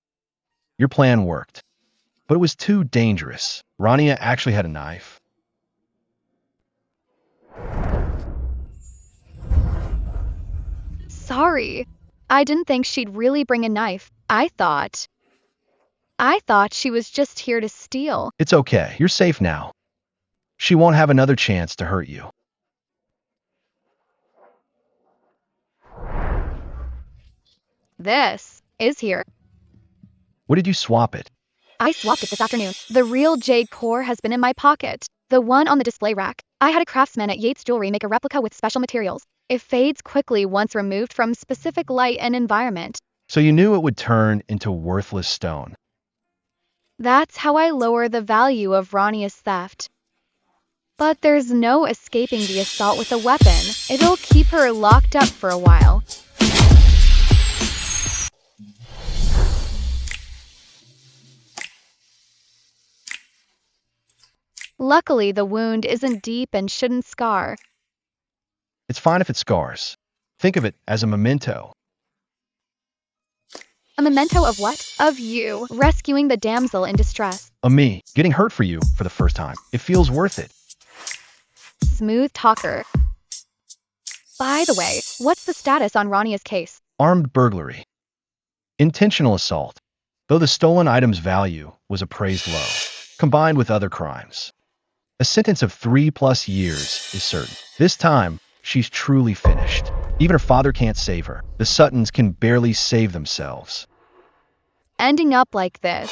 Your plan worked, but it was too dangerous. Rania actually had a knife. Sorry. I didn't think she'd really bring a knife. I thought she was just here to steal. It's okay. You're safe now. She won't have another chance to hurt you. This is here. What did you swap it? I swapped it this afternoon. The real jade core has been in my pocket. The one on the display rack. I had a craftsman at Yates Jewelry make a replica with special materials. It fades quickly once removed from specific light and environment. So you knew it would turn into worthless stone. That's how I lower the value of Rania's theft. But there's no escaping the assault with a weapon. It'll keep her locked up for a while. Luckily, the wound isn't deep and shouldn't scar. It's fine if it scars. Think of it as a memento. A memento of what? Of you, rescuing the damsel in distress. Of me, getting hurt for you for the first time. It feels worth it. Smooth talker. By the way, what's the status on Rania's case? Armed burglary. Intentional assault, though the stolen item's value was appraised low, combined with other crimes. A sentence of 3+ years is certain. This time, she's truly finished. Even her father can't save her. The Suttons can barely save themselves. Ending up like this.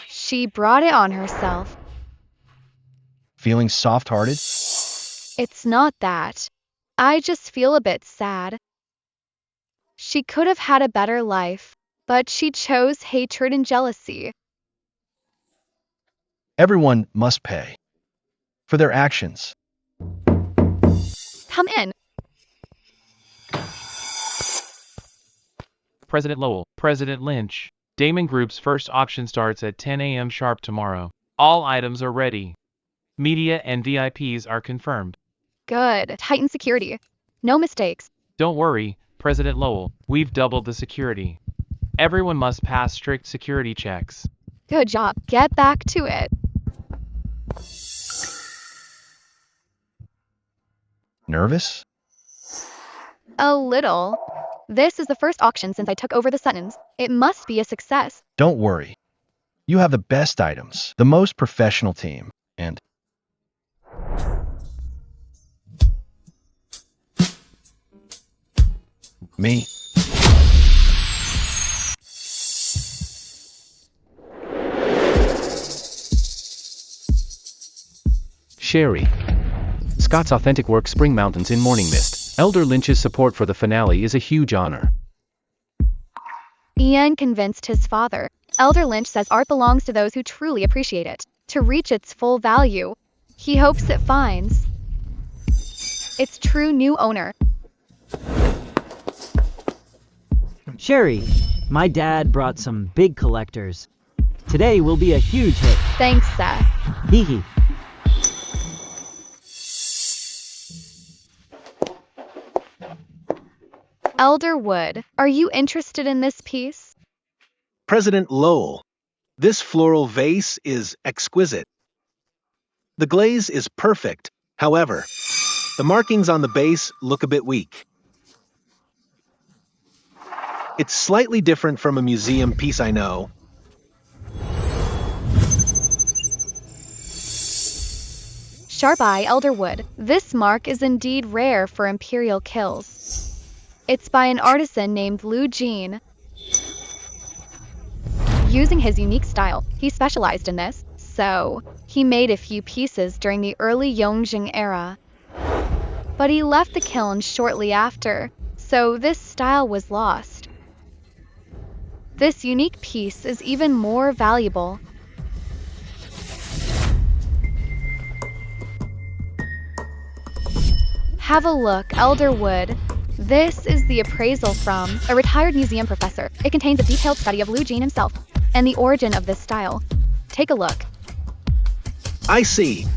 She brought it on herself. Feeling soft-hearted? It's not that. I just feel a bit sad. She could have had a better life, but she chose hatred and jealousy. Everyone must pay for their actions. Come in. President Lowell, President Lynch. Damon Group's first auction starts at 10 a.m. sharp tomorrow. All items are ready. Media and VIPs are confirmed. Good. Tighten security. No mistakes. Don't worry, President Lowell. We've doubled the security. Everyone must pass strict security checks. Good job. Get back to it. Nervous? A little. This is the first auction since I took over the Suttons. It must be a success. Don't worry. You have the best items, the most professional team, and me. Sherry. Scott's authentic work Spring Mountains in Morning Mist. Elder Lynch's support for the finale is a huge honor. Ian convinced his father. Elder Lynch says art belongs to those who truly appreciate it. To reach its full value, he hopes it finds its true new owner. Sherry, my dad brought some big collectors. Today will be a huge hit. Thanks, Seth. Hee hee. Elder Wood, are you interested in this piece? President Lowell, this floral vase is exquisite. The glaze is perfect. However, the markings on the base look a bit weak. It's slightly different from a museum piece I know. Sharp Eye Elder Wood, this mark is indeed rare for imperial kills. It's by an artisan named Lu Jean. Using his unique style, he specialized in this, so he made a few pieces during the early Yongjing era. But he left the kiln shortly after, so this style was lost. This unique piece is even more valuable. Have a look, Elder Wood. This is the appraisal from a retired museum professor. It contains a detailed study of Liu Jin himself and the origin of this style. Take a look. I see.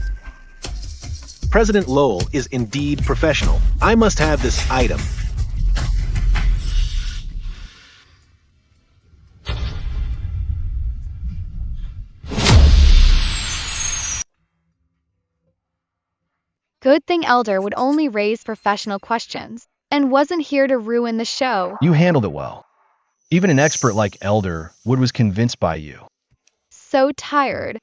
President Lowell is indeed professional. I must have this item. Good thing Elder would only raise professional questions and wasn't here to ruin the show. You handled it well. Even an expert like Elder Wood was convinced by you. So tired.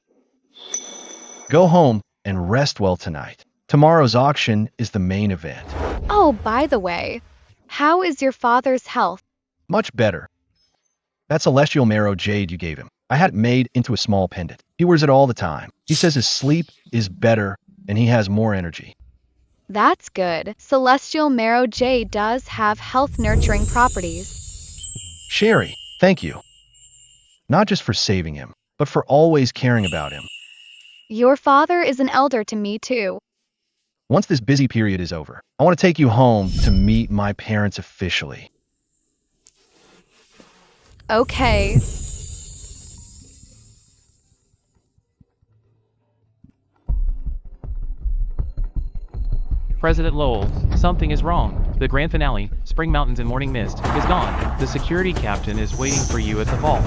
Go home and rest well tonight. Tomorrow's auction is the main event. Oh, by the way, how is your father's health? Much better. That celestial marrow jade you gave him, I had it made into a small pendant. He wears it all the time. He says his sleep is better and he has more energy. That's good. Celestial marrow jade does have health nurturing properties. Sherry, thank you. Not just for saving him, but for always caring about him. Your father is an elder to me too. Once this busy period is over, I want to take you home to meet my parents officially. Okay. President Lowell, something is wrong. The grand finale, Spring Mountains and Morning Mist, is gone. The security captain is waiting for you at the vault.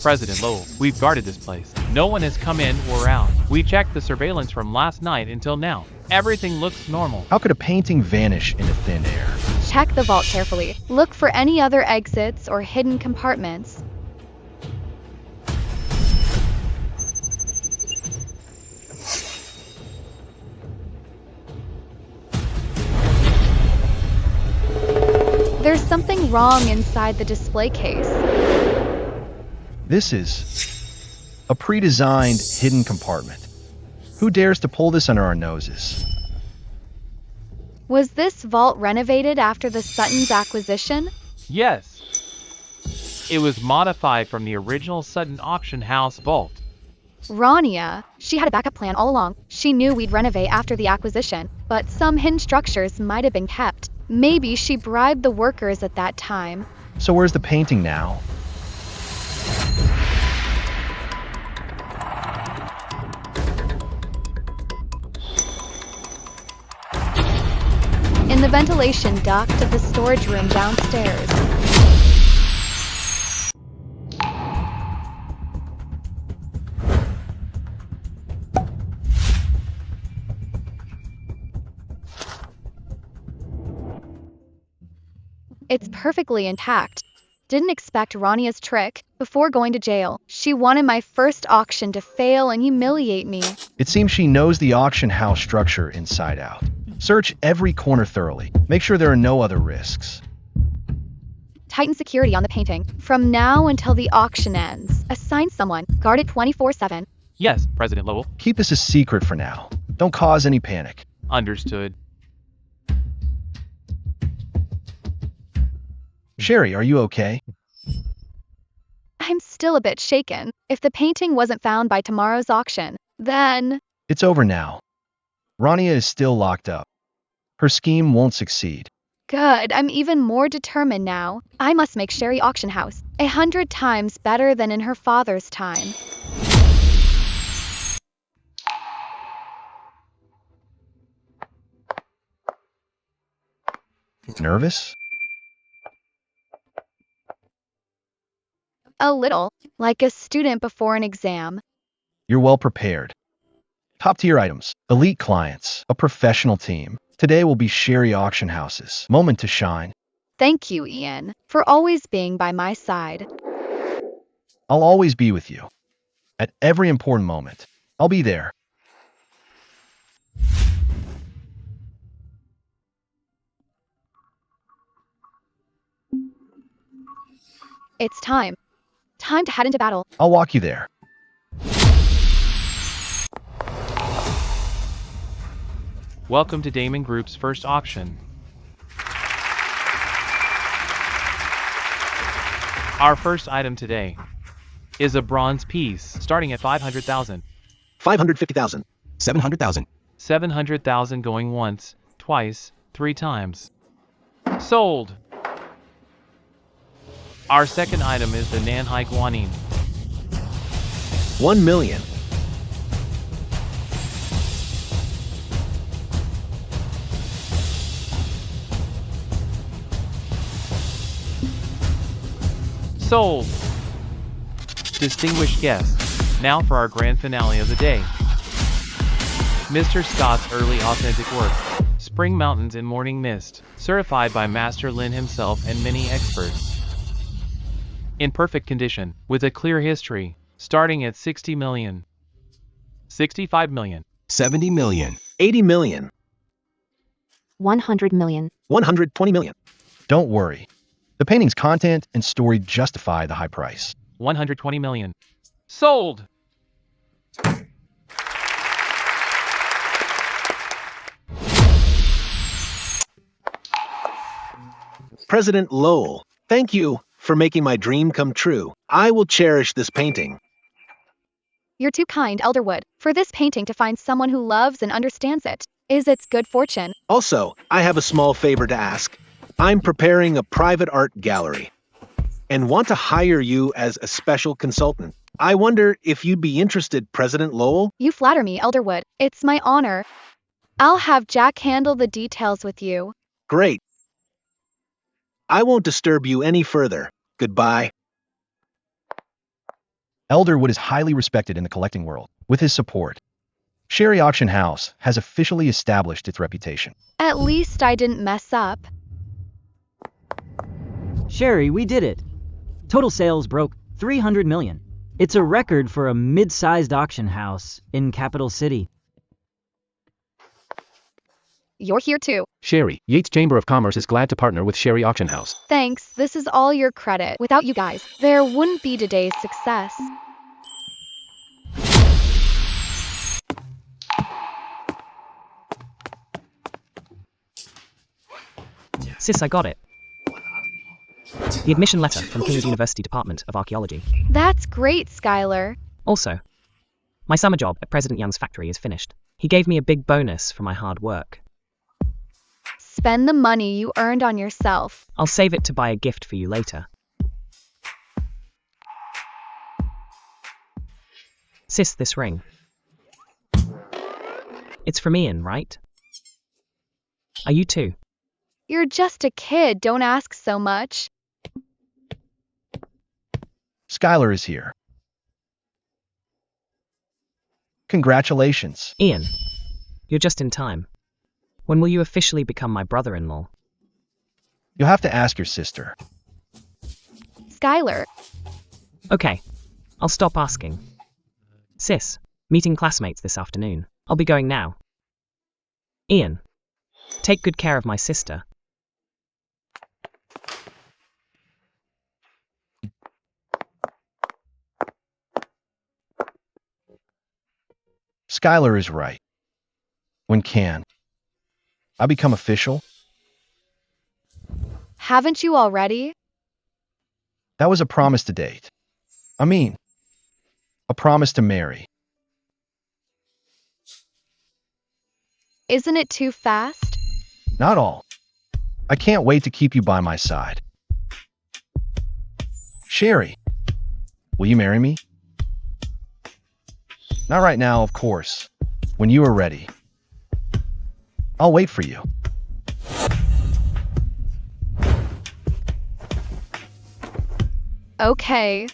President Lowell, we've guarded this place. No one has come in or out. We checked the surveillance from last night until now. Everything looks normal. How could a painting vanish into thin air? Check the vault carefully. Look for any other exits or hidden compartments. There's something wrong inside the display case. This is a pre-designed hidden compartment. Who dares to pull this under our noses? Was this vault renovated after the Sutton's acquisition? Yes. It was modified from the original Sutton auction house vault. Rania, she had a backup plan all along. She knew we'd renovate after the acquisition, but some hidden structures might have been kept. Maybe she bribed the workers at that time. So where's the painting now? In the ventilation duct of the storage room downstairs. It's perfectly intact. Didn't expect Rania's trick. Before going to jail, she wanted my first auction to fail and humiliate me. It seems she knows the auction house structure inside out. Search every corner thoroughly. Make sure there are no other risks. Tighten security on the painting. From now until the auction ends. Assign someone. Guard it 24/7. Yes, President Lowell. Keep this a secret for now. Don't cause any panic. Understood. Sherry, are you okay? I'm still a bit shaken. If the painting wasn't found by tomorrow's auction, then... It's over now. Rania is still locked up. Her scheme won't succeed. Good, I'm even more determined now. I must make Sherry Auction House 100 times better than in her father's time. Nervous? A little, like a student before an exam. You're well prepared. Top-tier items, elite clients, a professional team. Today will be Sherry Auction House's moment to shine. Thank you, Ian, for always being by my side. I'll always be with you. At every important moment, I'll be there. It's time. Time to head into battle. I'll walk you there. Welcome to Damon Group's first auction. Our first item today is a bronze piece starting at 500,000. 550,000. 700,000. 700,000 going once, twice, 3 times. Sold. Our second item is the Nanhai Guanyin. 1 million. Sold. Distinguished guests, now for our grand finale of the day. Mr. Scott's early authentic work, Spring Mountains in Morning Mist, certified by Master Lin himself and many experts. In perfect condition, with a clear history, starting at 60 million. 65 million. 70 million. 80 million. 100 million. 120 million. Don't worry. The painting's content and story justify the high price. 120 million. Sold! President Lowell, thank you for making my dream come true. I will cherish this painting. You're too kind, Elderwood, for this painting to find someone who loves and understands it. Is its good fortune. Also, I have a small favor to ask. I'm preparing a private art gallery and want to hire you as a special consultant. I wonder if you'd be interested, President Lowell? You flatter me, Elderwood. It's my honor. I'll have Jack handle the details with you. Great. I won't disturb you any further. Goodbye. Elderwood is highly respected in the collecting world. With his support, Sherry Auction House has officially established its reputation. At least I didn't mess up. Sherry, we did it. Total sales broke 300 million. It's a record for a mid-sized auction house in Capital City. You're here too. Sherry, Yates Chamber of Commerce is glad to partner with Sherry Auction House. Thanks, this is all your credit. Without you guys, there wouldn't be today's success. Sis, I got it. The admission letter from King's University Department of Archaeology. That's great, Skylar. Also, my summer job at President Young's factory is finished. He gave me a big bonus for my hard work. Spend the money you earned on yourself. I'll save it to buy a gift for you later. Sis, this ring. It's from Ian, right? Are you too? You're just a kid, don't ask so much. Skylar is here. Congratulations. Ian, you're just in time. When will you officially become my brother-in-law? You'll have to ask your sister. Skylar. Okay, I'll stop asking. Sis, meeting classmates this afternoon. I'll be going now. Ian, take good care of my sister. Skylar is right. When can I become official? Haven't you already? That was a promise to date. I mean, a promise to marry. Isn't it too fast? Not all. I can't wait to keep you by my side. Sherry, will you marry me? Not right now, of course. When you are ready. I'll wait for you. Okay.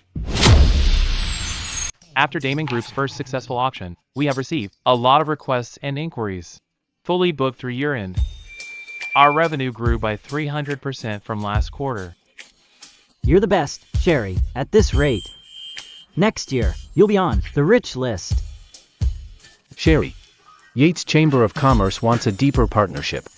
After Damon Group's first successful auction, we have received a lot of requests and inquiries. Fully booked through year-end. Our revenue grew by 300% from last quarter. You're the best, Sherry, at this rate. Next year, you'll be on the rich list. Sherry, Yates Chamber of Commerce wants a deeper partnership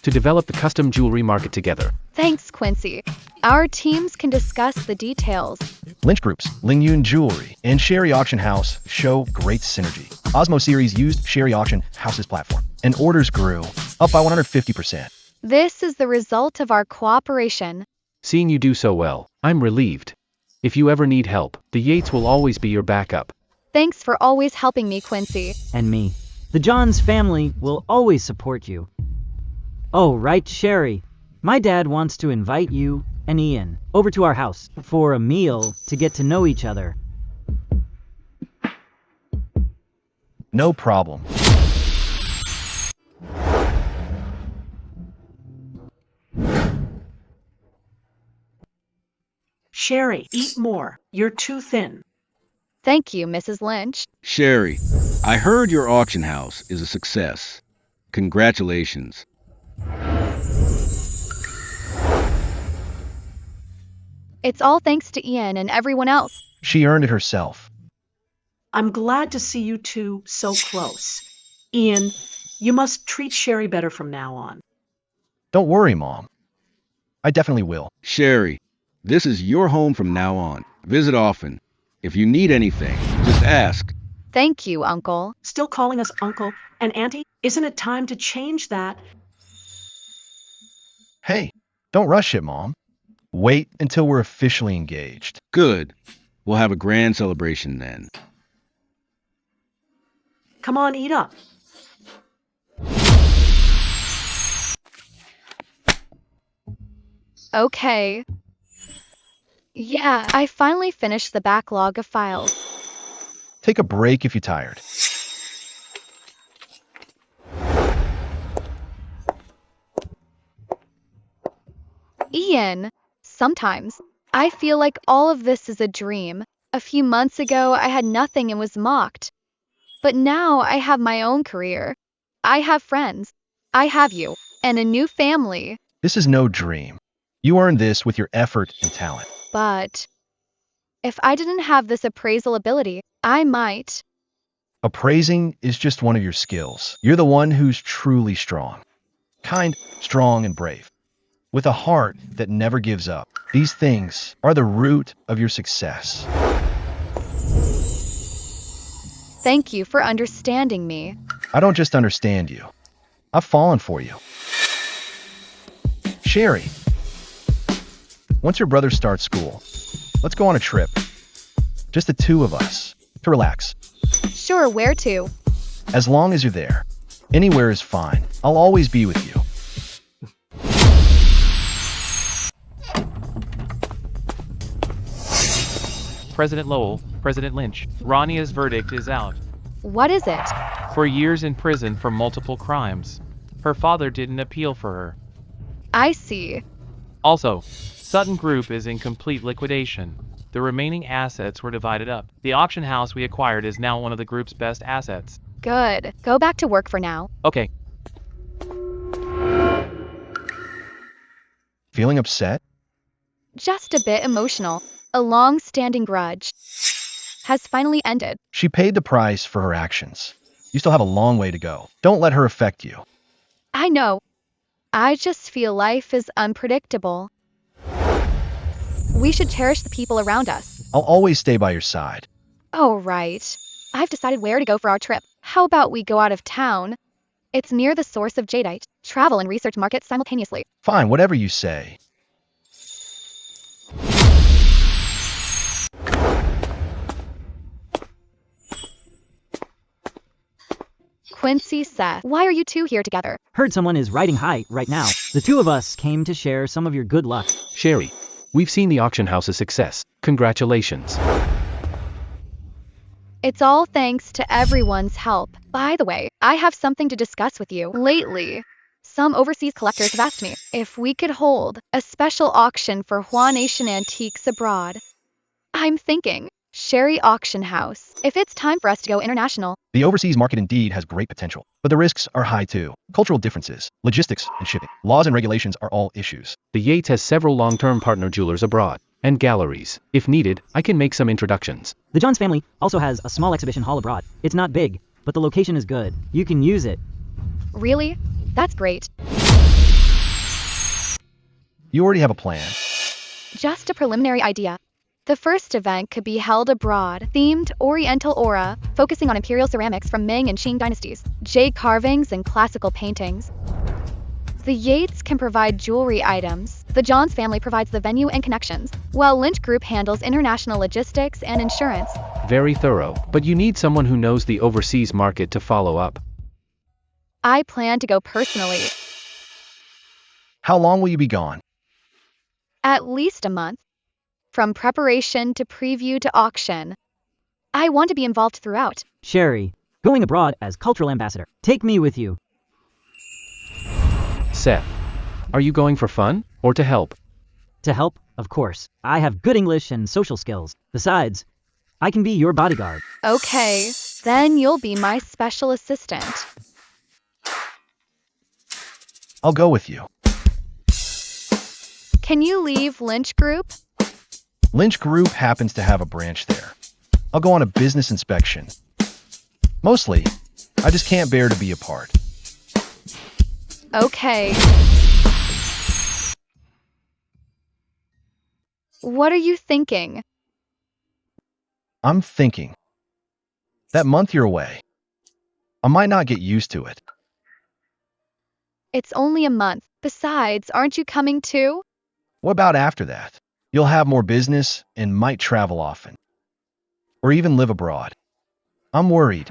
to develop the custom jewelry market together. Thanks, Quincy. Our teams can discuss the details. Lynch Group's Ling Yun Jewelry and Sherry Auction House show great synergy. Osmo Series used Sherry Auction House's platform, and orders grew, up by 150%. This is the result of our cooperation. Seeing you do so well, I'm relieved. If you ever need help, the Yates will always be your backup. Thanks for always helping me, Quincy. And me. The Johns family will always support you. Oh, right, Sherry. My dad wants to invite you and Ian over to our house for a meal to get to know each other. No problem. Sherry, eat more. You're too thin. Thank you, Mrs. Lynch. Sherry, I heard your auction house is a success. Congratulations. It's all thanks to Ian and everyone else. She earned it herself. I'm glad to see you two so close. Ian, you must treat Sherry better from now on. Don't worry, Mom. I definitely will. Sherry, this is your home from now on. Visit often. If you need anything, just ask. Thank you, Uncle. Still calling us Uncle and Auntie? Isn't it time to change that? Hey, don't rush it, Mom. Wait until we're officially engaged. Good. We'll have a grand celebration then. Come on, eat up. Okay. Yeah, I finally finished the backlog of files. Take a break if you're tired. Ian, sometimes I feel like all of this is a dream. A few months ago, I had nothing and was mocked. But now I have my own career. I have friends. I have you. And a new family. This is no dream. You earned this with your effort and talent. But if I didn't have this appraisal ability, I might. Appraising is just one of your skills. You're the one who's truly strong. Kind, strong, and brave. With a heart that never gives up. These things are the root of your success. Thank you for understanding me. I don't just understand you. I've fallen for you. Sherry, once your brother starts school, let's go on a trip. Just the two of us, to relax. Sure, where to? As long as you're there. Anywhere is fine. I'll always be with you. President Lowell, President Lynch, Rania's verdict is out. What is it? For years in prison for multiple crimes. Her father didn't appeal for her. I see. Also, Sutton Group is in complete liquidation. The remaining assets were divided up. The auction house we acquired is now one of the group's best assets. Good. Go back to work for now. Okay. Feeling upset? Just a bit emotional. A long-standing grudge has finally ended. She paid the price for her actions. You still have a long way to go. Don't let her affect you. I know. I just feel life is unpredictable. We should cherish the people around us. I'll always stay by your side. Oh, right. I've decided where to go for our trip. How about we go out of town? It's near the source of jadeite. Travel and research markets simultaneously. Fine, whatever you say. Quincy, Seth, why are you two here together? Heard someone is riding high right now. The two of us came to share some of your good luck. Sherry, we've seen the auction house's success. Congratulations. It's all thanks to everyone's help. By the way, I have something to discuss with you. Lately, some overseas collectors have asked me if we could hold a special auction for Hua Nation antiques abroad. I'm thinking, Sherry Auction House, if it's time for us to go international. The overseas market indeed has great potential, but the risks are high too. Cultural differences, logistics, and shipping. Laws and regulations are all issues. The Yates has several long-term partner jewelers abroad, and galleries. If needed, I can make some introductions. The Johns family also has a small exhibition hall abroad. It's not big, but the location is good. You can use it. Really? That's great. You already have a plan. just a preliminary idea. The first event could be held abroad, themed Oriental aura, focusing on imperial ceramics from Ming and Qing dynasties, jade carvings, and classical paintings. The Yates can provide jewelry items. The Johns family provides the venue and connections, while Lynch Group handles international logistics and insurance. Very thorough, but you need someone who knows the overseas market to follow up. I plan to go personally. How long will you be gone? At least a month. From preparation to preview to auction. I want to be involved throughout. Sherry, going abroad as cultural ambassador. Take me with you. Seth, are you going for fun or to help? To help, of course. I have good English and social skills. Besides, I can be your bodyguard. Okay, then you'll be my special assistant. I'll go with you. Can you leave Lynch Group? Lynch Group happens to have a branch there. I'll go on a business inspection. Mostly, I just can't bear to be apart. Okay. What are you thinking? I'm thinking. That month you're away, I might not get used to it. It's only a month. Besides, aren't you coming too? What about after that? You'll have more business and might travel often. Or even live abroad. I'm worried.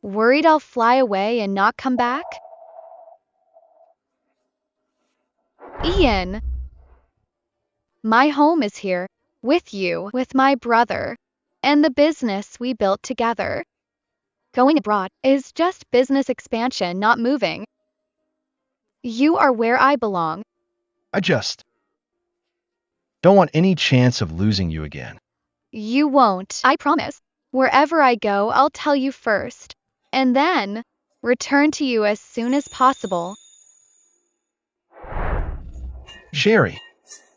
Worried I'll fly away and not come back? Ian, my home is here, with you, with my brother, and the business we built together. Going abroad is just business expansion, not moving. You are where I belong. I just don't want any chance of losing you again. You won't, I promise. Wherever I go, I'll tell you first, and then return to you as soon as possible. Sherry,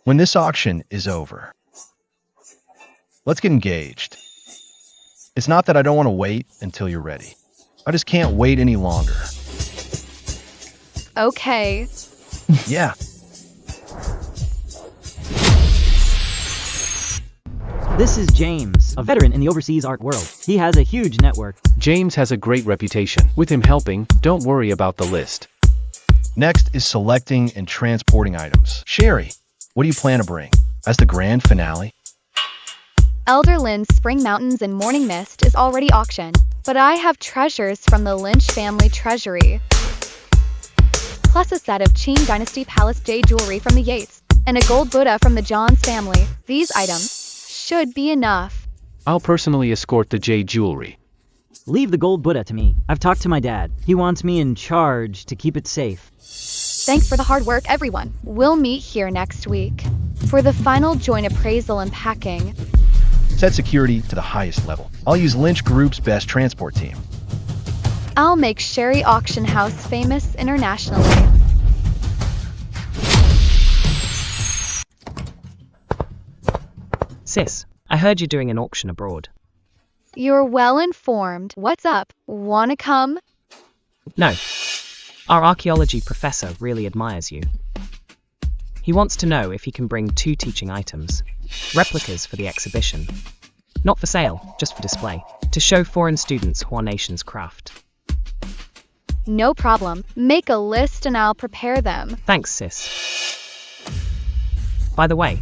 when this auction is over, let's get engaged. It's not that I don't want to wait until you're ready. I just can't wait any longer. Okay. Yeah. This is James, a veteran in the overseas art world. He has a huge network. James has a great reputation. With him helping, don't worry about the list. Next is selecting and transporting items. Sherry, what do you plan to bring? As the grand finale? Elder Lynn's Spring Mountains and Morning Mist is already auctioned, but I have treasures from the Lynch family treasury. Plus a set of Qing Dynasty Palace jade jewelry from the Yates, and a gold Buddha from the Johns family. These items should be enough. I'll personally escort the jade jewelry. Leave the gold Buddha to me. I've talked to my dad. He wants me in charge to keep it safe. Thanks for the hard work, everyone. We'll meet here next week for the final joint appraisal and packing. Set security to the highest level. I'll use Lynch Group's best transport team. I'll make Sherry Auction House famous internationally. Sis, I heard you're doing an auction abroad. You're well informed. What's up? Wanna come? No. Our archaeology professor really admires you. He wants to know if he can bring 2 teaching items, replicas for the exhibition. Not for sale, just for display, to show foreign students Hua Nation's craft. No problem. Make a list and I'll prepare them. Thanks, sis. By the way,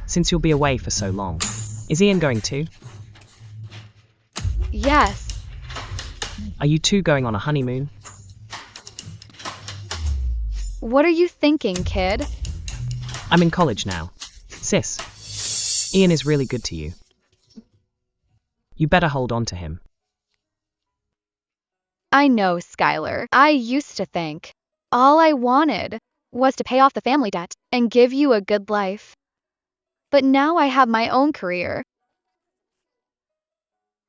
since you'll be away for so long, is Ian going too? Yes. Are you two going on a honeymoon? What are you thinking, kid? I'm in college now. Sis, Ian is really good to you. You better hold on to him. I know, Skylar. I used to think all I wanted was to pay off the family debt and give you a good life. But now I have my own career.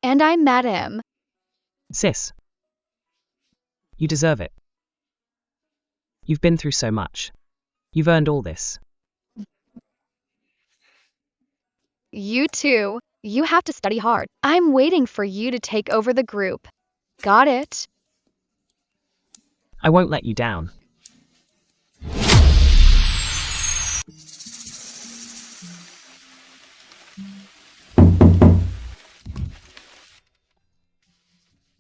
And I met him. Sis, you deserve it. You've been through so much. You've earned all this. You too. You have to study hard. I'm waiting for you to take over the group. Got it? I won't let you down.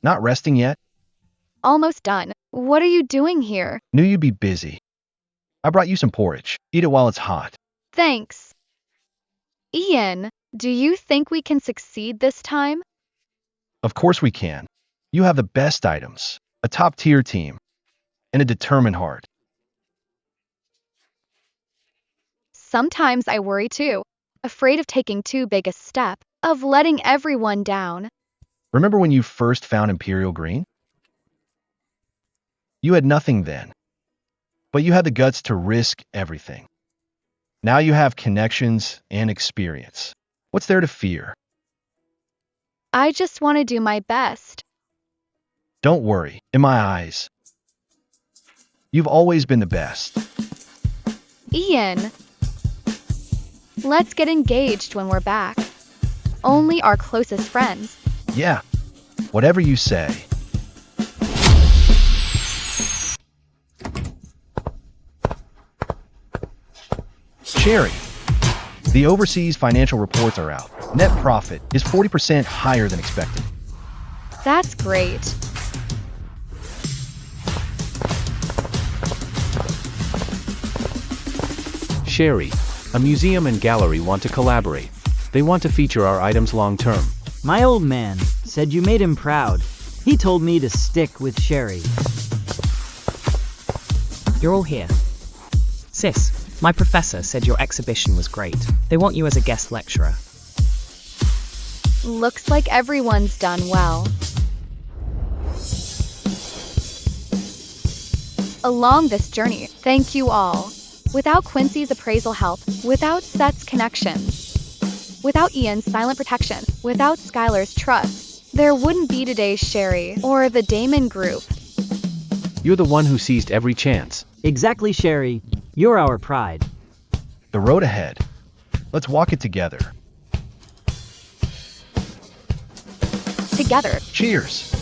Not resting yet? Almost done. What are you doing here? Knew you'd be busy. I brought you some porridge. Eat it while it's hot. Thanks. Ian, do you think we can succeed this time? Of course we can. You have the best items, a top-tier team, and a determined heart. Sometimes I worry too, afraid of taking too big a step, of letting everyone down. Remember when you first found Imperial Green? You had nothing then, but you had the guts to risk everything. Now you have connections and experience. What's there to fear? I just want to do my best. Don't worry, in my eyes, you've always been the best. Ian, let's get engaged when we're back. Only our closest friends. Yeah, whatever you say. Sherry, the overseas financial reports are out. Net profit is 40% higher than expected. That's great. Sherry, a museum and gallery want to collaborate. They want to feature our items long term. My old man said you made him proud. He told me to stick with Sherry. You're all here. Sis, my professor said your exhibition was great. They want you as a guest lecturer. Looks like everyone's done well. Along this journey, thank you all. Without Quincy's appraisal help, without Seth's connections, without Ian's silent protection, without Skylar's trust, there wouldn't be today's Sherry or the Damon Group. You're the one who seized every chance. Exactly, Sherry. You're our pride. The road ahead. Let's walk it together. Together. Cheers.